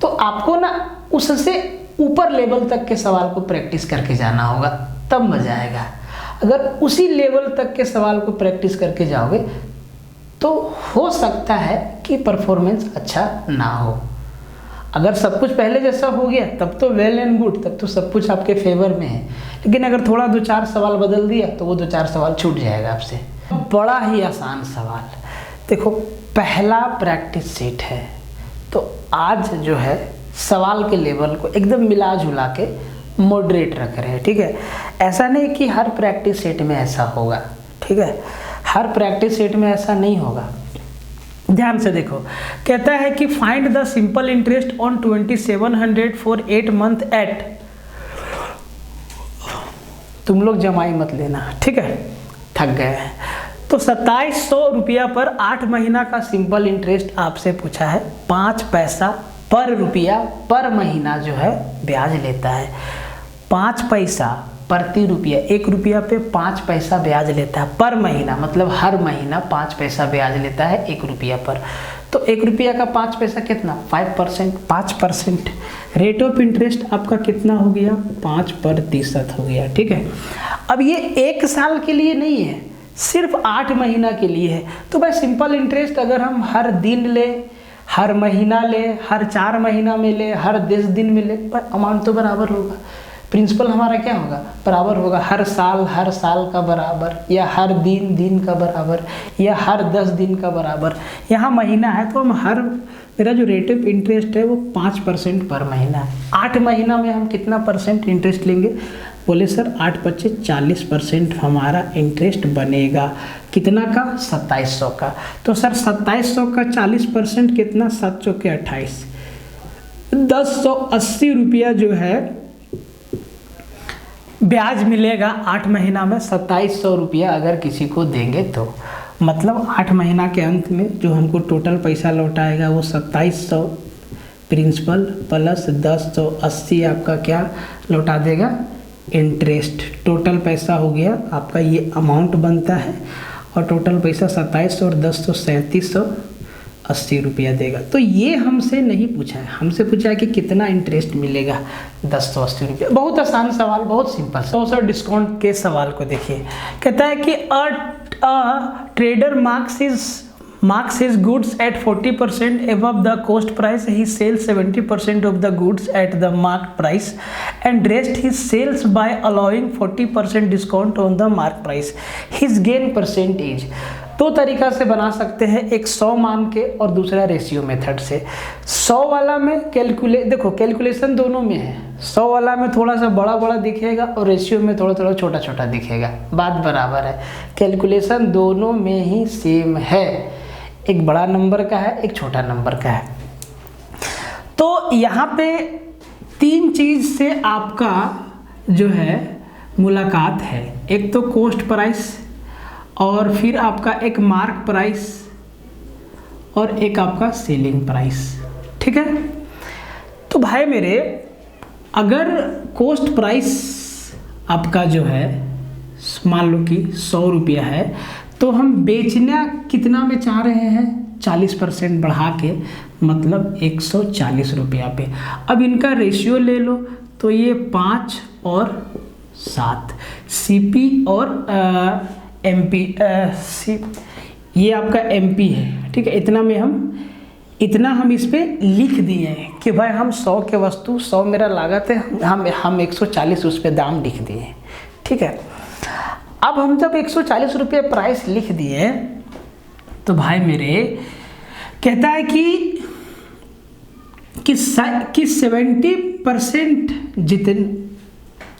तो आपको ना उससे ऊपर लेवल तक के सवाल को प्रैक्टिस करके जाना होगा, तब मजा आएगा। अगर उसी लेवल तक के सवाल को प्रैक्टिस करके जाओगे तो हो सकता है कि परफॉर्मेंस अच्छा ना हो। अगर सब कुछ पहले जैसा हो गया तब तो वेल एंड गुड, तब तो सब कुछ आपके फेवर में है, लेकिन अगर थोड़ा 2-4 सवाल बदल दिया तो वो 2-4 सवाल छूट जाएगा आपसे। बड़ा ही आसान सवाल देखो, पहला प्रैक्टिस सेट है, तो आज जो है सवाल के लेवल को एकदम मिला जुला के मॉडरेट रख रहे हैं, ठीक है। ऐसा नहीं कि हर प्रैक्टिस सेट में ऐसा होगा, ठीक है, हर प्रैक्टिस सेट में ऐसा नहीं होगा। ध्यान से देखो, कहता है कि find the simple interest on 2700 for 8 month at, तुम लोग जमाई मत लेना, ठीक है, थक गए हैं। तो 2700 रुपया पर 8 महीना का सिंपल इंटरेस्ट आपसे पूछा है, 5 पैसा पर रुपया पर महीना जो है ब्याज लेता है। 5 पैसा प्रति रुपया, 1 रुपया पे 5 पैसा ब्याज लेता है पर महीना, मतलब हर महीना 5 पैसा ब्याज लेता है 1 रुपया पर। तो 1 रुपया का 5 पैसा कितना, 5%, 5%। रेट ऑफ इंटरेस्ट आपका कितना हो गया, 5% हो गया, ठीक है। अब ये 1 साल के लिए नहीं है, सिर्फ 8 महीना के लिए है। तो भाई सिंपल इंटरेस्ट अगर हम हर दिन ले, हर महीना ले, हर 4 महीना में ले, हर 10 दिन में ले, अमाउंट तो बराबर होगा। प्रिंसिपल हमारा क्या होगा, बराबर होगा। हर साल का बराबर, या हर दिन का बराबर, या हर 10 दिन का बराबर। यहाँ महीना है तो हम मेरा जो रेट ऑफ इंटरेस्ट है वो 5% पर महीना है। 8 महीना में हम कितना परसेंट इंटरेस्ट लेंगे, बोले सर 8×5 40% हमारा इंटरेस्ट बनेगा। कितना का, 2700 का। तो सर 2700 का 40% कितना, 7 चौके 28, 1080 रुपया जो है ब्याज मिलेगा 8 महीना में। 2700 रुपया अगर किसी को देंगे तो मतलब 8 महीना के अंत में जो हमको टोटल पैसा लौटाएगा वो 2700 प्रिंसिपल प्लस 1080 आपका क्या लौटा देगा, इंटरेस्ट। टोटल पैसा हो गया आपका, ये अमाउंट बनता है, और टोटल पैसा 2700 और 10 तो 3780 रुपया देगा। तो ये हमसे नहीं पूछा है, हमसे पूछा है कि कितना इंटरेस्ट मिलेगा, 1080 रुपया। बहुत आसान सवाल, बहुत सिंपल। तो सर डिस्काउंट के सवाल को देखिए, कहता है कि a trader marks his goods at 40% above the cost price. He sells 70% of the goods at the marked price and rest he sells by allowing 40% discount on the marked price. His gain percentage, दो तरीका से बना सकते हैं, एक 100 मान के और दूसरा रेशियो मेथड से। 100 वाला में देखो कैलकुलेशन दोनों में है। 100 वाला में थोड़ा सा बड़ा बड़ा दिखेगा और रेशियो में थोड़ा थोड़ा छोटा छोटा दिखेगा, बात बराबर है। कैलकुलेशन दोनों में ही सेम है, एक बड़ा नंबर का है, एक छोटा नंबर का है। तो यहाँ पे 3 चीज़ से आपका जो है मुलाकात है, एक तो कॉस्ट प्राइस, और फिर आपका एक मार्क प्राइस, और एक आपका सेलिंग प्राइस, ठीक है। तो भाई मेरे, अगर कॉस्ट प्राइस आपका जो है मान लो कि 100 रुपया है, तो हम बेचना कितना में चाह रहे हैं, 40% बढ़ा के, मतलब 140 रुपया पे। अब इनका रेशियो ले लो तो ये 5 और 7, सीपी और एमपी, ये आपका एमपी है, ठीक है। इतना हम इस पे लिख दिए हैं कि भाई हम 100 के वस्तु, 100 मेरा लागत है, हम 140 उस पे दाम लिख दिए हैं, ठीक है। अब हम जब 140 रुपये प्राइस लिख दिए तो भाई मेरे कहता है कि 70%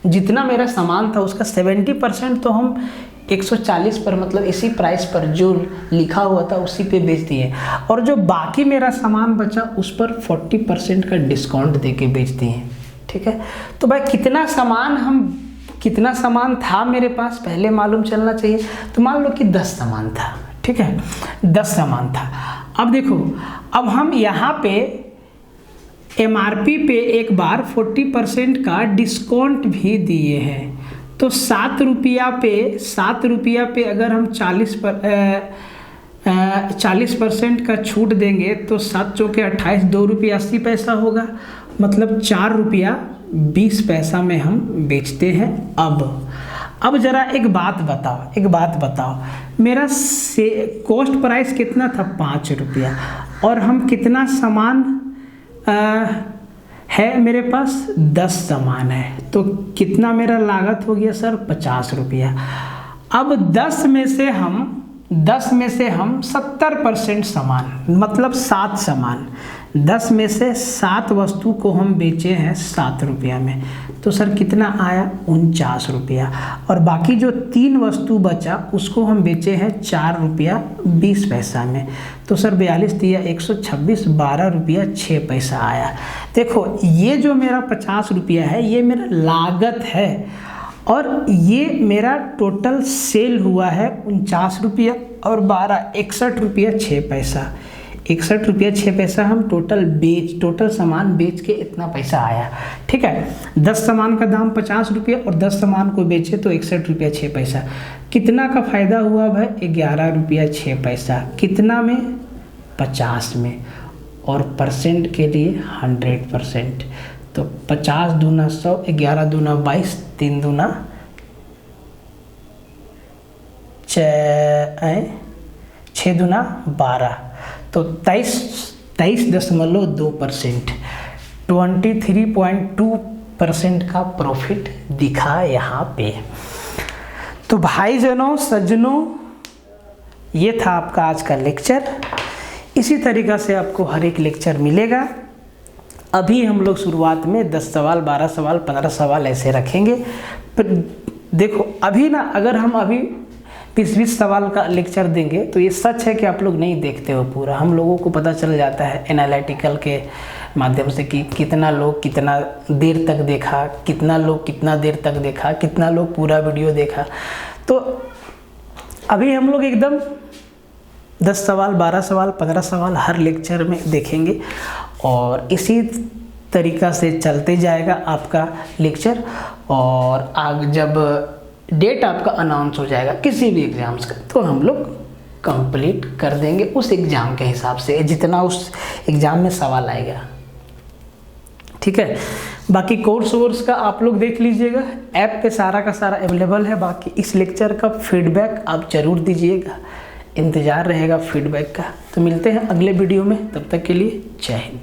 जितना मेरा सामान था उसका 70% तो हम 140 पर, मतलब इसी प्राइस पर जो लिखा हुआ था उसी पे बेच दिए, और जो बाकी मेरा सामान बचा उस पर 40% का डिस्काउंट दे के बेच दिए। ठीक है, तो भाई कितना सामान था मेरे पास पहले मालूम चलना चाहिए। तो मान लो कि 10 सामान था। ठीक है, 10 सामान था। अब देखो, अब हम यहाँ पे MRP पे एक बार 40% का डिस्काउंट भी दिए हैं। तो 7 रुपया पे अगर हम 40% का छूट देंगे तो 7 चौके 28, 2 रुपया 80 पैसा होगा, मतलब 4 रुपया 20 पैसा में हम बेचते हैं। अब जरा एक बात बताओ, मेरा कॉस्ट प्राइस कितना था? 5 रुपया, और हम कितना सामान है मेरे पास? 10 सामान है, तो कितना मेरा लागत हो गया सर? 50 रुपया। अब 10 में से हम 70% सामान, मतलब 7 सामान, 10 में से 7 वस्तु को हम बेचे हैं 7 रुपया में, तो सर कितना आया? 49 रुपया। और बाकी जो 3 वस्तु बचा उसको हम बेचे हैं 4 रुपया 20 पैसा में, तो सर 42 दिया 126, 12 रुपया 6 पैसा आया। देखो, ये जो मेरा 50 रुपया है ये मेरा लागत है, और ये मेरा टोटल सेल हुआ है 49 रुपया और 12, 61 रुपया 6 पैसा। 61 रुपया 6 पैसा हम टोटल सामान बेच के इतना पैसा आया। ठीक है, 10 सामान का दाम 50 रुपया और 10 सामान को बेचे तो 61 रुपया 6 पैसा। कितना का फायदा हुआ भाई? 11 रुपया 6 पैसा। कितना में? 50 में, और परसेंट के लिए 100%। तो 50 दूना 100, 11 दूना 22, 3 दूना 6 दूना 12, तो 23.2%, 23.2% का प्रॉफिट दिखा यहाँ पे। तो भाईजनों, सज्जनों, ये था आपका आज का लेक्चर। इसी तरीक़ा से आपको हर एक लेक्चर मिलेगा। अभी हम लोग शुरुआत में 10 सवाल, 12 सवाल, 15 सवाल ऐसे रखेंगे। पर देखो, अभी ना अगर हम अभी 20-20 सवाल का लेक्चर देंगे तो ये सच है कि आप लोग नहीं देखते हो पूरा। हम लोगों को पता चल जाता है एनालिटिकल के माध्यम से कि कितना लोग कितना देर तक देखा, कितना लोग कितना देर तक देखा, कितना लोग पूरा वीडियो देखा। तो अभी हम लोग एकदम 10 सवाल, 12 सवाल, 15 सवाल हर लेक्चर में देखेंगे, और इसी तरीक़ा से चलते जाएगा आपका लेक्चर। और आगे जब डेट आपका अनाउंस हो जाएगा किसी भी एग्ज़ाम्स का, तो हम लोग कंप्लीट कर देंगे उस एग्ज़ाम के हिसाब से, जितना उस एग्ज़ाम में सवाल आएगा। ठीक है, बाकी कोर्स का आप लोग देख लीजिएगा, ऐप पे सारा का सारा अवेलेबल है। बाकी इस लेक्चर का फीडबैक आप ज़रूर दीजिएगा, इंतज़ार रहेगा फीडबैक का। तो मिलते हैं अगले वीडियो में, तब तक के लिए जय हिंद।